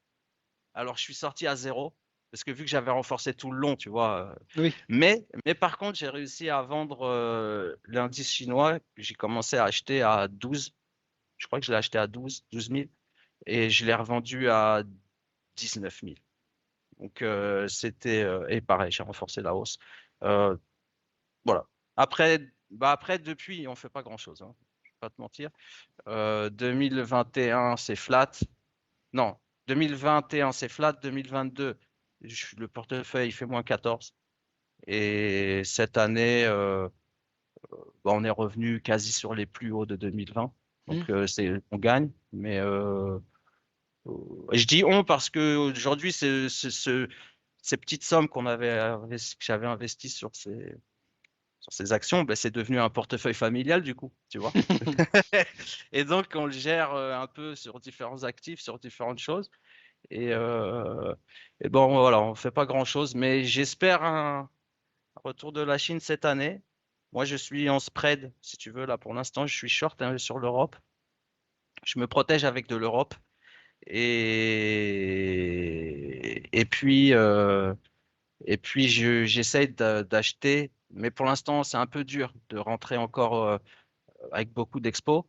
Alors, je suis sorti à zéro parce que vu que j'avais renforcé tout le long, tu vois. Oui. Mais par contre, j'ai réussi à vendre l'indice chinois. J'ai commencé à acheter à 12. Je crois que je l'ai acheté à 12 000 et je l'ai revendu à 19 000. Donc, et pareil, j'ai renforcé la hausse. Euh, voilà. Après, depuis, on fait pas grand-chose. Hein. pas te mentir. 2021, c'est flat. Non, 2021, c'est flat. 2022, le portefeuille, il fait moins 14. Et cette année, on est revenu quasi sur les plus hauts de 2020. Hmm. Donc, on gagne. Mais je dis on parce que aujourd'hui, ces petites sommes que j'avais investies sur ces actions, ben, c'est devenu un portefeuille familial du coup, tu vois. Et donc, on le gère un peu sur différents actifs, sur différentes choses. Et, euh, et bon, voilà, on fait pas grand-chose, mais j'espère un retour de la Chine cette année. Moi, je suis en spread, si tu veux. Là, pour l'instant, je suis short sur l'Europe. Je me protège avec de l'Europe. Et puis, j'essaye d'acheter. Mais pour l'instant, c'est un peu dur de rentrer encore avec beaucoup d'expos.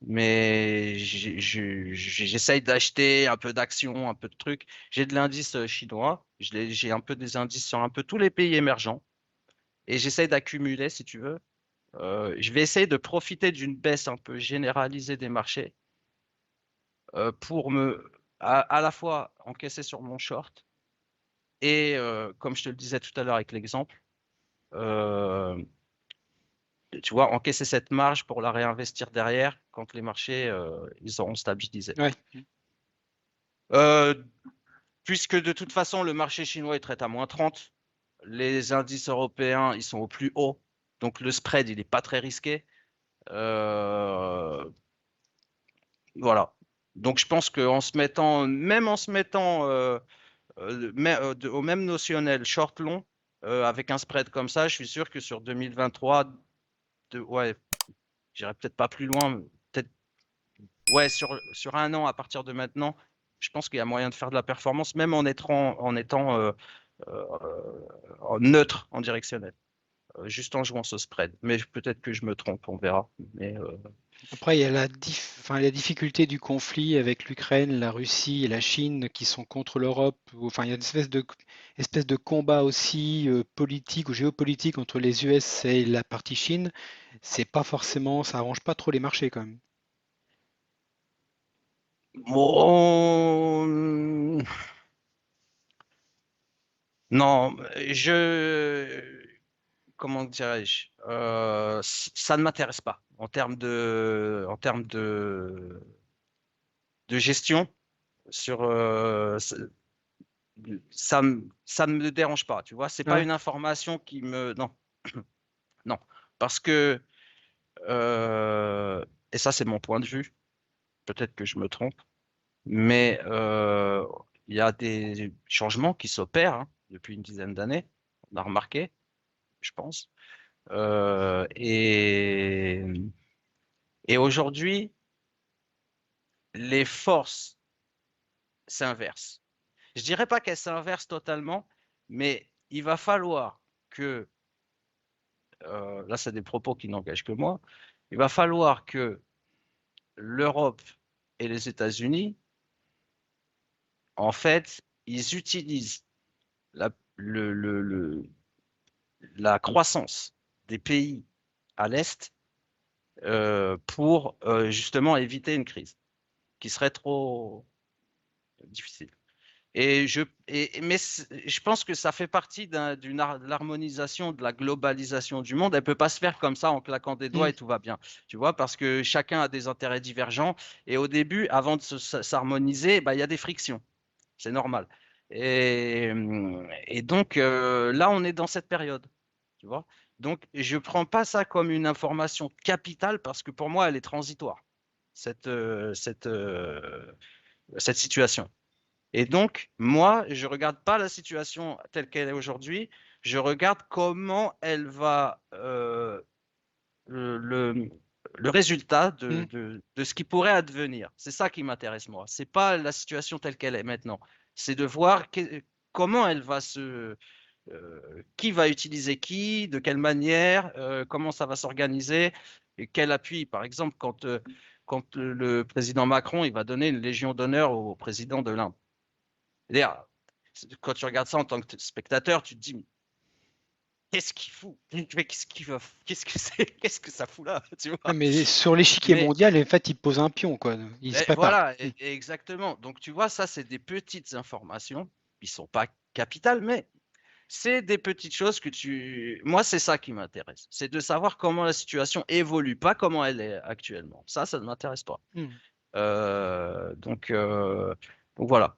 Mais j'essaye d'acheter un peu d'actions, un peu de trucs. J'ai de l'indice chinois. J'ai un peu des indices sur un peu tous les pays émergents. Et j'essaye d'accumuler, si tu veux. Je vais essayer de profiter d'une baisse un peu généralisée des marchés pour à la fois encaisser sur mon short et, comme je te le disais tout à l'heure avec l'exemple, euh, tu vois, encaisser cette marge pour la réinvestir derrière quand les marchés ils auront stabilisé. Ouais. Euh, Puisque de toute façon, le marché chinois il traite à moins 30, les indices européens ils sont au plus haut, donc le spread il n'est pas très risqué. Euh, Voilà. Donc je pense qu'en se mettant, même en se mettant au même notionnel short long, avec un spread comme ça, je suis sûr que sur 2023, ouais, j'irai peut-être pas plus loin, peut-être ouais, sur un an à partir de maintenant, je pense qu'il y a moyen de faire de la performance, même en étant euh, neutre en directionnel, juste en jouant ce spread. Mais peut-être que je me trompe, on verra. Mais Après, il y a la difficulté du conflit avec l'Ukraine, la Russie et la Chine qui sont contre l'Europe. Enfin, il y a une espèce de combat aussi politique ou géopolitique entre les US et la partie Chine. C'est pas forcément, ça arrange pas trop les marchés quand même. bon, non, comment dirais-je, ça ne m'intéresse pas en termes de gestion. Sur, ça ne me dérange pas, tu vois. C'est pas Ouais. une information non, non, parce que et ça c'est mon point de vue. Peut-être que je me trompe, mais il y a des changements qui s'opèrent depuis une dizaine d'années. On a remarqué, je pense. Et aujourd'hui, les forces s'inversent. Je dirais pas qu'elles s'inversent totalement, mais il va falloir que, là c'est des propos qui n'engagent que moi, il va falloir que l'Europe et les États-Unis, en fait, ils utilisent la, la croissance des pays à l'Est pour justement éviter une crise qui serait trop difficile. Mais je pense que ça fait partie de l'harmonisation, de la globalisation du monde. Elle ne peut pas se faire comme ça en claquant des doigts Hmm. et tout va bien. Tu vois, parce que chacun a des intérêts divergents. Et au début, avant de s'harmoniser, bah, il y a des frictions. C'est normal. Et donc, là, on est dans cette période. Tu vois. Donc, je ne prends pas ça comme une information capitale parce que pour moi, elle est transitoire, cette situation. Et donc, moi, je ne regarde pas la situation telle qu'elle est aujourd'hui, je regarde comment elle va, le, le résultat Hmm. de ce qui pourrait advenir. C'est ça qui m'intéresse, moi. C'est pas la situation telle qu'elle est maintenant. C'est de voir comment elle va qui va utiliser qui, de quelle manière, comment ça va s'organiser, et quel appui. Par exemple, quand le président Macron, il va donner une légion d'honneur au président de l'Inde. C'est-à-dire, quand tu regardes ça en tant que spectateur, tu te dis, qu'est-ce qu'il fout? Mais qu'est-ce qu'il va, qu'est-ce que c'est, qu'est-ce que ça fout là, tu Ouais, vois? mais sur l'échiquier Mais mondial, en fait, il pose un pion, quoi. Il se prépare. voilà, exactement. Donc tu vois, ça, c'est des petites informations qui sont pas capitales, mais c'est des petites choses que moi, c'est ça qui m'intéresse. C'est de savoir comment la situation évolue, pas comment elle est actuellement. Ça ne m'intéresse pas. Hmm. Euh, donc, euh, donc voilà,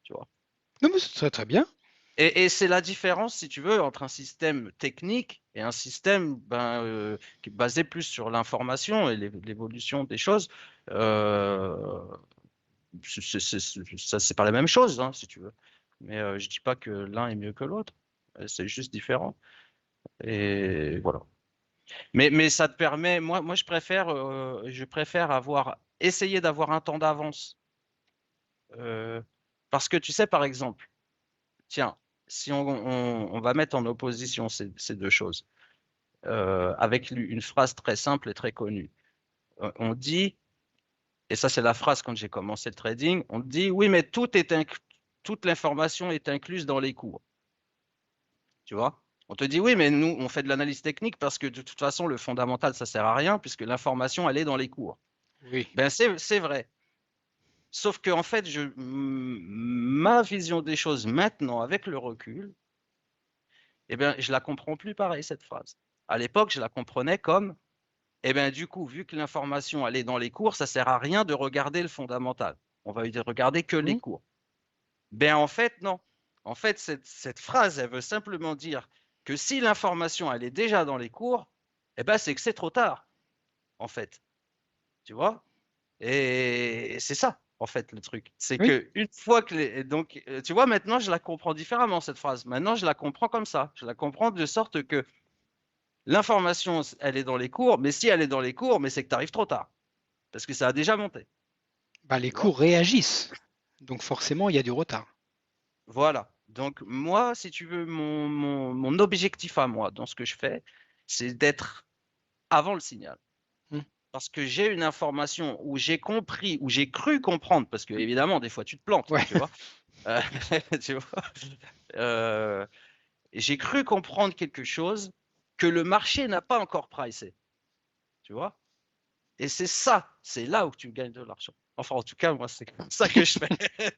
tu vois. Non, mais c'est très très bien. Et c'est la différence, si tu veux, entre un système technique et un système qui est basé plus sur l'information et l'évolution des choses. Euh, ça, c'est pas la même chose, hein, si tu veux. Mais je dis pas que l'un est mieux que l'autre. C'est juste différent. Et voilà. Mais ça te permet, moi je préfère essayer d'avoir un temps d'avance. Euh, parce que tu sais, par exemple, tiens, si on va mettre en opposition ces deux choses, avec une phrase très simple et très connue. On dit, et ça c'est la phrase quand j'ai commencé le trading, on dit, oui, mais toute l'information est incluse dans les cours. Tu vois? On te dit, oui, mais nous, on fait de l'analyse technique parce que de toute façon, le fondamental, ça sert à rien puisque l'information, elle est dans les cours. Oui. Ben, c'est vrai. Sauf que, en fait, ma vision des choses maintenant, avec le recul, eh ben, je la comprends plus pareil, cette phrase. À l'époque, je la comprenais comme, eh ben, du coup, vu que l'information, elle est dans les cours, ça sert à rien de regarder le fondamental. On va regarder que les Hmm. cours. Ben, en fait, non. En fait, cette phrase, elle veut simplement dire que si l'information, elle est déjà dans les cours, eh ben, c'est que c'est trop tard, en fait. Tu vois? Et c'est ça, en fait, le truc. C'est Oui. que une fois que donc, tu vois, maintenant, je la comprends différemment, cette phrase. Maintenant, je la comprends comme ça. Je la comprends de sorte que l'information, elle est dans les cours, mais si elle est dans les cours, mais c'est que tu arrives trop tard. Parce que ça a déjà monté. Bah, les Tu vois? cours réagissent. Donc forcément, il y a du retard. Voilà. Donc, moi, si tu veux, mon objectif à moi dans ce que je fais, c'est d'être avant le signal. Hmm. Parce que j'ai une information où j'ai compris, où j'ai cru comprendre, parce que évidemment, des fois, tu te plantes, Ouais. tu vois. Euh, tu vois. Euh, j'ai cru comprendre quelque chose que le marché n'a pas encore pricé, tu vois. Et c'est là où tu gagnes de l'argent. Enfin, en tout cas, moi, c'est comme ça que je fais,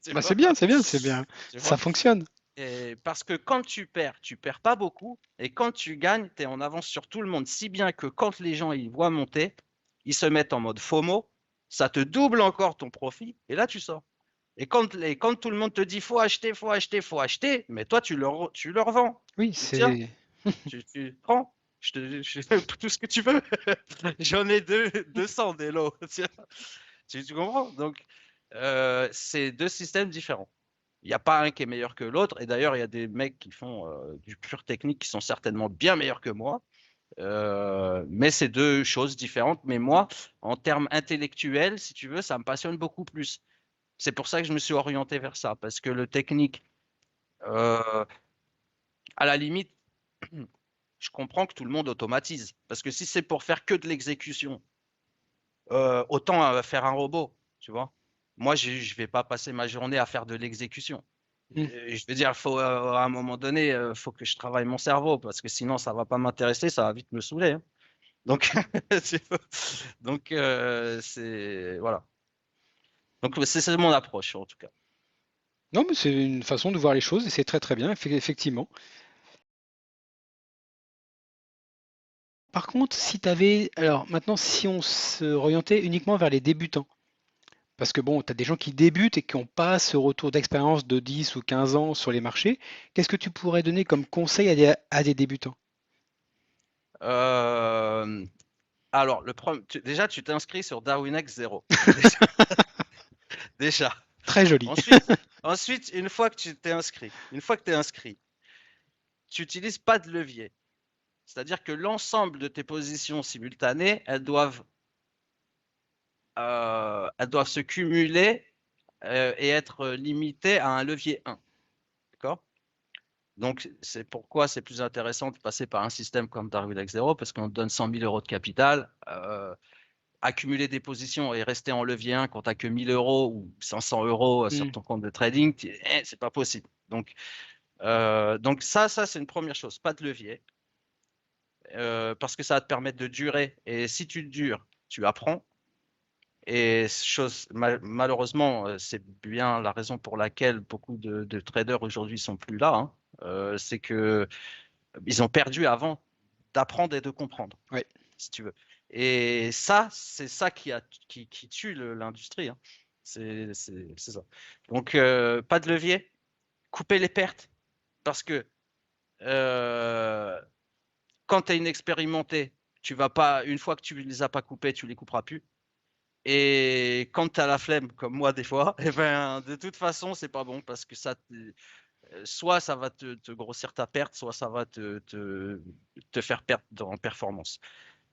tu Bah, c'est vois. bien, c'est bien, c'est bien. Tu Ça vois. fonctionne. Et parce que quand tu perds pas beaucoup. Et quand tu gagnes, tu es en avance sur tout le monde. Si bien que quand les gens ils voient monter, ils se mettent en mode FOMO, ça te double encore ton profit. Et là, tu sors. Et quand tout le monde te dit faut acheter, faut acheter, faut acheter, mais toi, tu leur vends. Oui, Tu dis, tiens, c'est. tu prends. Je fais tout ce que tu veux. J'en ai 200 des lots. Tiens. Tu comprends? Donc, c'est deux systèmes différents. Il n'y a pas un qui est meilleur que l'autre. Et d'ailleurs, il y a des mecs qui font du pur technique qui sont certainement bien meilleurs que moi. Mais c'est deux choses différentes. Mais moi, en termes intellectuels, si tu veux, ça me passionne beaucoup plus. C'est pour ça que je me suis orienté vers ça. Parce que le technique, euh, à la limite, je comprends que tout le monde automatise. Parce que si c'est pour faire que de l'exécution, autant faire un robot, tu vois. Moi, je ne vais pas passer ma journée à faire de l'exécution. Hmm. Je veux dire, à un moment donné, faut que je travaille mon cerveau parce que sinon, ça va pas m'intéresser, ça va vite me saouler, hein. Donc, c'est voilà. Donc, c'est mon approche en tout cas. Non, mais c'est une façon de voir les choses et c'est très très bien, effectivement. Par contre, si tu avais. Alors maintenant, si on se orientait uniquement vers les débutants, parce que bon, tu as des gens qui débutent et qui n'ont pas ce retour d'expérience de 10 ou 15 ans sur les marchés, qu'est-ce que tu pourrais donner comme conseil à des débutants? Euh, alors, déjà, tu t'inscris sur DarwinX 0. Déjà, déjà. Très joli. Ensuite, une fois que tu t'es inscrit, une fois que tu es inscrit, tu n'utilises pas de levier. C'est-à-dire que l'ensemble de tes positions simultanées, elles doivent se cumuler et être limitées à un levier 1. D'accord? Donc, c'est pourquoi c'est plus intéressant de passer par un système comme Darwin X0 parce qu'on te donne 100 000 euros de capital. Accumuler des positions et rester en levier 1 quand tu n'as que 1000 euros ou 500 euros sur Hmm. ton compte de trading, c'est pas possible. Donc ça c'est une première chose, pas de levier. parce que ça va te permettre de durer. Et si tu dures, tu apprends. Et malheureusement, c'est bien la raison pour laquelle beaucoup de traders aujourd'hui sont plus là, hein. C'est que ils ont perdu avant d'apprendre et de comprendre, Ouais. si tu veux. Et ça, c'est ça qui tue l'industrie, hein. C'est ça. Donc, pas de levier, couper les pertes, parce que euh, quand tu es inexpérimenté, tu vas pas, une fois que tu les as pas coupés, tu les couperas plus. Et quand tu as la flemme, comme moi des fois, eh ben, de toute façon, c'est pas bon parce que soit ça va te grossir ta perte, soit ça va te faire perdre en performance.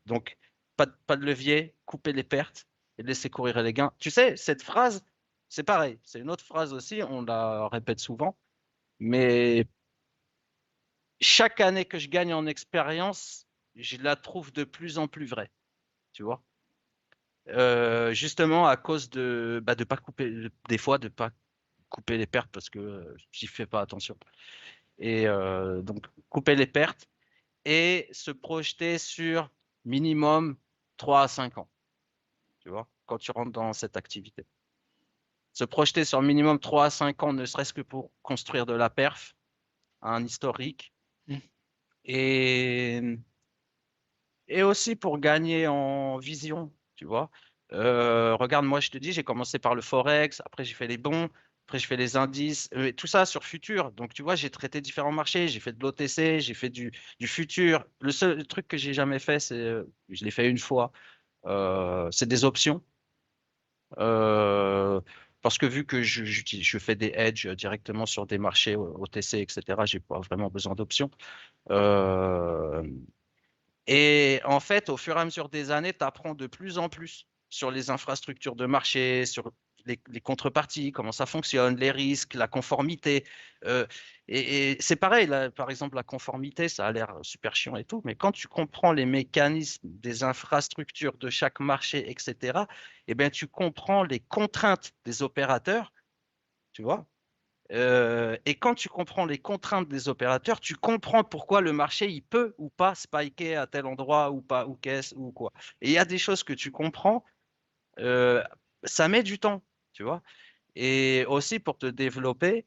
Donc, pas de levier, couper les pertes et laisser courir les gains. Tu sais, cette phrase, c'est pareil. C'est une autre phrase aussi, on la répète souvent, mais chaque année que je gagne en expérience, je la trouve de plus en plus vraie, tu vois. Justement à cause de pas couper, des fois de pas couper les pertes parce que j'y fais pas attention. Et donc couper les pertes et se projeter sur minimum 3 à 5 ans, tu vois, quand tu rentres dans cette activité. Se projeter sur minimum 3 à 5 ans, ne serait-ce que pour construire de la perf, un historique, Mm. et, et aussi pour gagner en vision, tu vois. Regarde, moi je te dis, j'ai commencé par le Forex, après j'ai fait les bons, après j'ai fait les indices, tout ça sur futur. Donc tu vois, j'ai traité différents marchés, j'ai fait de l'OTC, j'ai fait du futur. Le seul truc que j'ai jamais fait, je l'ai fait une fois, c'est des options. Euh, Parce que vu que je fais des hedges directement sur des marchés OTC, etc., j'ai pas vraiment besoin d'options. Euh, et en fait, au fur et à mesure des années, tu apprends de plus en plus sur les infrastructures de marché, sur les contreparties, comment ça fonctionne, les risques, la conformité. Euh, et c'est pareil, là, par exemple, la conformité, ça a l'air super chiant et tout, mais quand tu comprends les mécanismes des infrastructures de chaque marché, etc., eh bien, tu comprends les contraintes des opérateurs, tu vois. Et quand tu comprends les contraintes des opérateurs, tu comprends pourquoi le marché il peut ou pas spiker à tel endroit ou pas, ou qu'est-ce ou quoi. Et il y a des choses que tu comprends, euh, ça met du temps, tu vois. Et aussi pour te développer,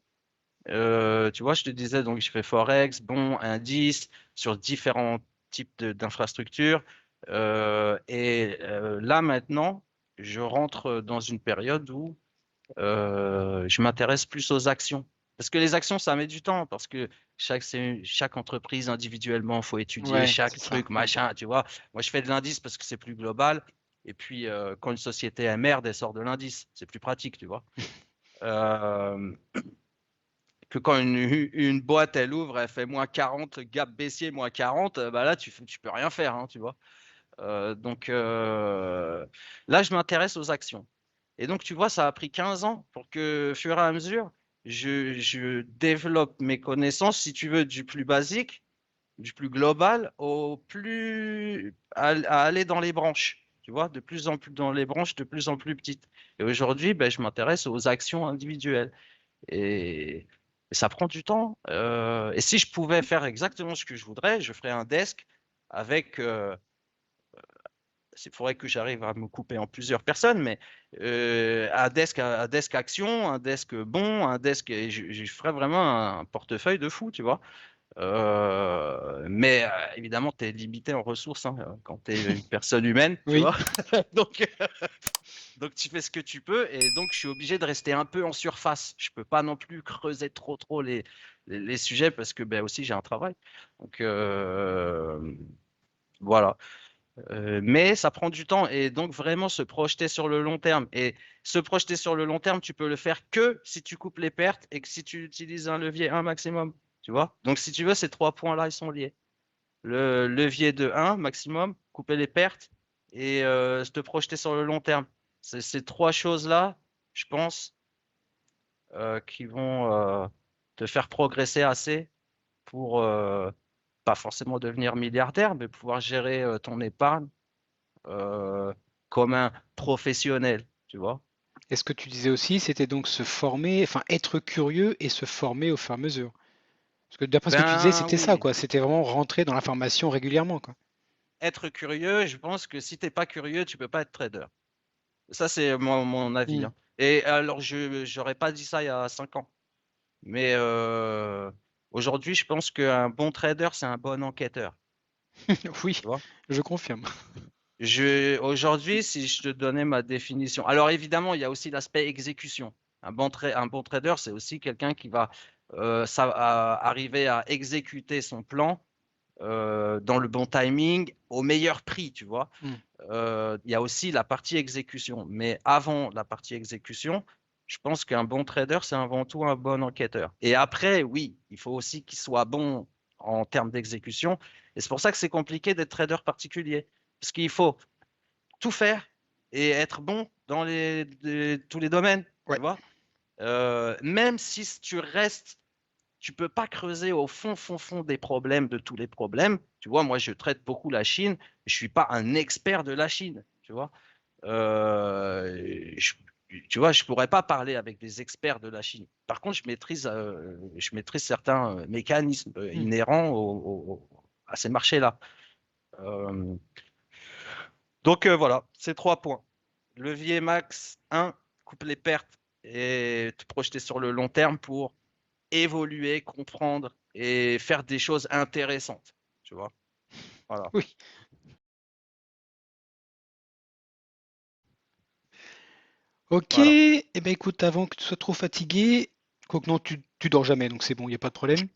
tu vois, je te disais, donc je fais Forex, bons, indices sur différents types d'infrastructures. Là maintenant, je rentre dans une période où je m'intéresse plus aux actions. Parce que les actions, ça met du temps, parce que chaque entreprise individuellement, il faut étudier Ouais, chaque c'est ça. truc, machin, tu vois. Moi, je fais de l'indice parce que c'est plus global. Et puis, quand une société est merde, elle sort de l'indice. C'est plus pratique, tu vois. Euh, que quand une boîte, elle ouvre, elle fait -40, gap baissier, -40, bah là, tu peux rien faire, hein, tu vois. Donc là, je m'intéresse aux actions. Et donc, tu vois, ça a pris 15 ans pour que, fur et à mesure, je développe mes connaissances, si tu veux, du plus basique, du plus global, à aller dans les branches. Tu vois, de plus en plus dans les branches, de plus en plus petites. Et aujourd'hui, ben, je m'intéresse aux actions individuelles. Et, et ça prend du temps. Et si je pouvais faire exactement ce que je voudrais, je ferais un desk avec il faudrait que j'arrive à me couper en plusieurs personnes, mais un desk action, un desk bon, un desk, et je ferais vraiment un portefeuille de fou, tu vois. Mais évidemment, tu es limité en ressources hein, quand tu es une personne humaine, tu Oui. vois. Donc, donc, tu fais ce que tu peux, et donc je suis obligé de rester un peu en surface. Je peux pas non plus creuser trop les sujets parce que ben, aussi j'ai un travail. Donc, voilà. Mais ça prend du temps et donc vraiment se projeter sur le long terme. Et se projeter sur le long terme, tu peux le faire que si tu coupes les pertes et que si tu utilises un levier 1 maximum. Tu vois? Donc si tu veux, ces trois points-là, ils sont liés. Le levier de 1 maximum, couper les pertes et te projeter sur le long terme. C'est ces trois choses-là, je pense, qui vont te faire progresser assez pour pas forcément devenir milliardaire, mais pouvoir gérer ton épargne euh, comme un professionnel, tu vois. Et ce que tu disais aussi, c'était donc se former, enfin être curieux et se former au fur et à mesure. Parce que d'après ce que tu disais, Ben c'était ça, oui, quoi. C'était vraiment rentrer dans l'information régulièrement, quoi. être curieux, je pense que si t'es pas curieux, tu peux pas être trader. Ça, c'est mon avis, Hmm. hein. Et alors, je j'aurais pas dit ça il y a 5 ans. Mais aujourd'hui, je pense qu'un bon trader, c'est un bon enquêteur. Oui, Tu vois? je confirme. Aujourd'hui, si je te donnais ma définition. Alors évidemment, il y a aussi l'aspect exécution. Un bon trader, c'est aussi quelqu'un qui va arriver à exécuter son plan dans le bon timing, au meilleur prix, tu vois. Hmm. Il y a aussi la partie exécution. Mais avant la partie exécution, je pense qu'un bon trader, c'est avant tout un bon enquêteur. Et après, oui, il faut aussi qu'il soit bon en termes d'exécution. Et c'est pour ça que c'est compliqué d'être trader particulier. Parce qu'il faut tout faire et être bon dans tous les domaines, Ouais. tu vois. Même si tu restes, tu peux pas creuser au fond des problèmes, de tous les problèmes. Tu vois, moi, je traite beaucoup la Chine. Je suis pas un expert de la Chine, tu vois. Je, tu vois, je pourrais pas parler avec des experts de la Chine. Par contre, je maîtrise certains mécanismes Hmm. inhérents à ces marchés-là. Euh, donc voilà, ces 3 points. Levier max 1, coupe les pertes et te projeter sur le long terme pour évoluer, comprendre et faire des choses intéressantes. Tu vois, voilà. Oui. Ok. Voilà. Eh ben écoute, avant que tu sois trop fatigué, quoique non, tu dors jamais, donc c'est bon, il n'y a pas de problème.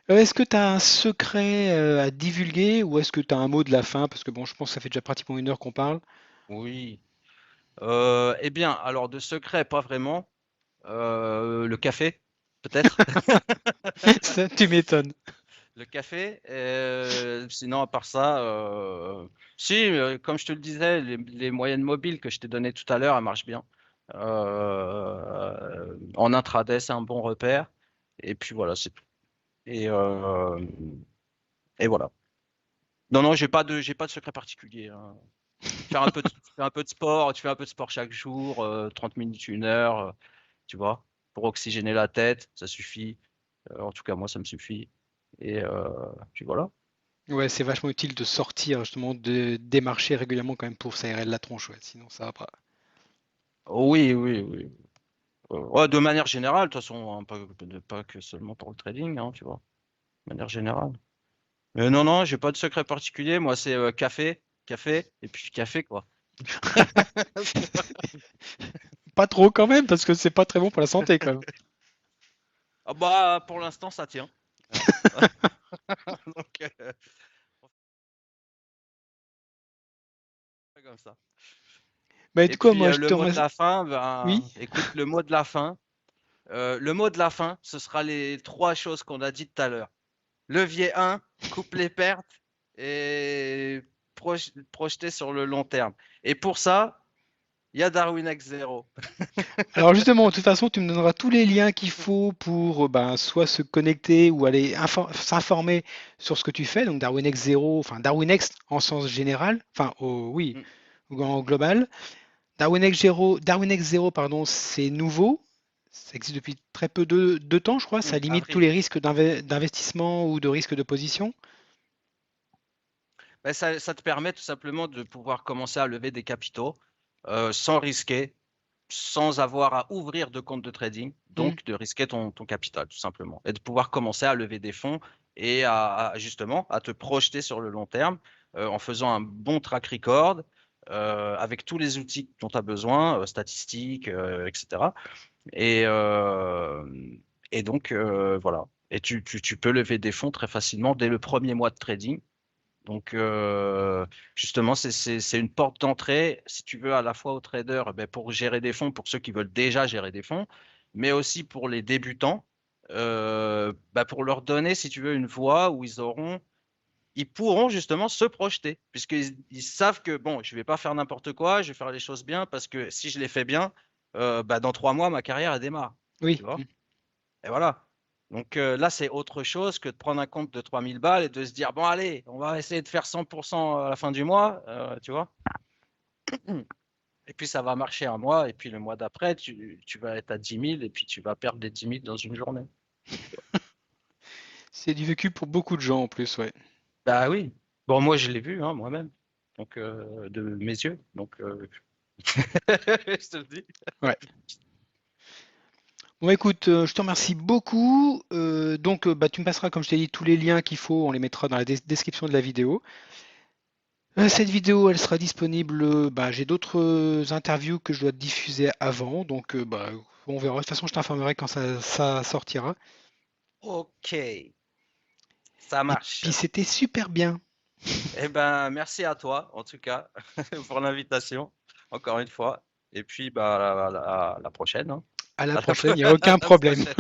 Est-ce que tu as un secret à divulguer ou est-ce que tu as un mot de la fin? Parce que bon, je pense que ça fait déjà pratiquement 1 heure qu'on parle. Oui. Eh bien, alors de secret, pas vraiment. Le café, peut-être. Ça, tu m'étonnes. Le café. Sinon, à part ça, si, comme je te le disais, les moyennes mobiles que je t'ai données tout à l'heure, elles marchent bien. En intraday, c'est un bon repère. Et puis voilà, c'est tout. Et, euh, et voilà. Non, non, j'ai pas de secret particulier, hein. Faire un peu de sport, tu fais un peu de sport chaque jour, 30 minutes, 1 heure, tu vois, pour oxygéner la tête, ça suffit. En tout cas, moi, ça me suffit. Et puis voilà. Ouais, c'est vachement utile de sortir justement, de démarcher régulièrement quand même pour s'aérer la tronche, ouais, sinon ça va pas. Oui, oui, oui. Ouais, de manière générale, de toute façon, hein, pas que seulement pour le trading, hein, tu vois, de manière générale. Mais non, non, j'ai pas de secret particulier. Moi, c'est café, café, et puis café, quoi. Pas trop quand même, parce que c'est pas très bon pour la santé quand même. Ah bah, pour l'instant, ça tient. Hein. Donc, on fait comme ça. Bah Et du coup, puis, moi je le te mot de remercie. la fin, Oui? ben, écoute, le mot de la fin. Le mot de la fin, ce sera les 3 choses qu'on a dit tout à l'heure. Levier 1, coupe les pertes et projeter sur le long terme. Et pour ça, il y a Darwin X 0. Alors justement, de toute façon, tu me donneras tous les liens qu'il faut pour ben, soit se connecter ou aller s'informer sur ce que tu fais, donc Darwin X 0, enfin Darwin X en sens général, enfin oui, en global. Darwin X 0, Darwin X 0, pardon, c'est nouveau. Ça existe depuis très peu de temps, je crois. Ça limite tous Avril. les risques d'investissement ou de risque de position. Ben, ça te permet tout simplement de pouvoir commencer à lever des capitaux sans risquer, sans avoir à ouvrir de compte de trading, Hmm. donc de risquer ton capital tout simplement, et de pouvoir commencer à lever des fonds et justement à te projeter sur le long terme en faisant un bon track record avec tous les outils dont tu as besoin, statistiques, etc. Et, euh, et donc voilà. Et tu peux lever des fonds très facilement dès le premier mois de trading. Donc, justement, c'est une porte d'entrée, si tu veux, à la fois aux traders, eh ben, pour gérer des fonds, pour ceux qui veulent déjà gérer des fonds, mais aussi pour les débutants, bah, pour leur donner, si tu veux, une voie où ils pourront justement se projeter, puisqu'ils savent que, bon, je vais pas faire n'importe quoi, je vais faire les choses bien, parce que si je les fais bien, bah, dans 3 mois, ma carrière, elle démarre. Tu Oui. vois? Et voilà. Donc là, c'est autre chose que de prendre un compte de 3000 balles et de se dire, bon, allez, on va essayer de faire 100% à la fin du mois, tu vois. Et puis ça va marcher un mois, et puis le mois d'après, tu vas être à 10 000, et puis tu vas perdre les 10 000 dans une journée. C'est du vécu pour beaucoup de gens en plus, ouais. Bah oui. Bon, moi, je l'ai vu, hein, moi-même. Donc, de mes yeux. Donc, je te le dis. Ouais. Bon, écoute, je te remercie beaucoup. Donc, bah, tu me passeras, comme je t'ai dit, tous les liens qu'il faut. On les mettra dans la description de la vidéo. Cette vidéo, elle sera disponible. Bah, j'ai d'autres interviews que je dois diffuser avant. Donc, bah, on verra. De toute façon, je t'informerai quand ça sortira. Ok, ça Et marche. puis, c'était super bien. Eh ben, merci à toi, en tout cas, pour l'invitation, encore une fois. Et puis, bah, à la prochaine, hein. À la À la, prochaine, il n'y a aucun à la problème. prochaine.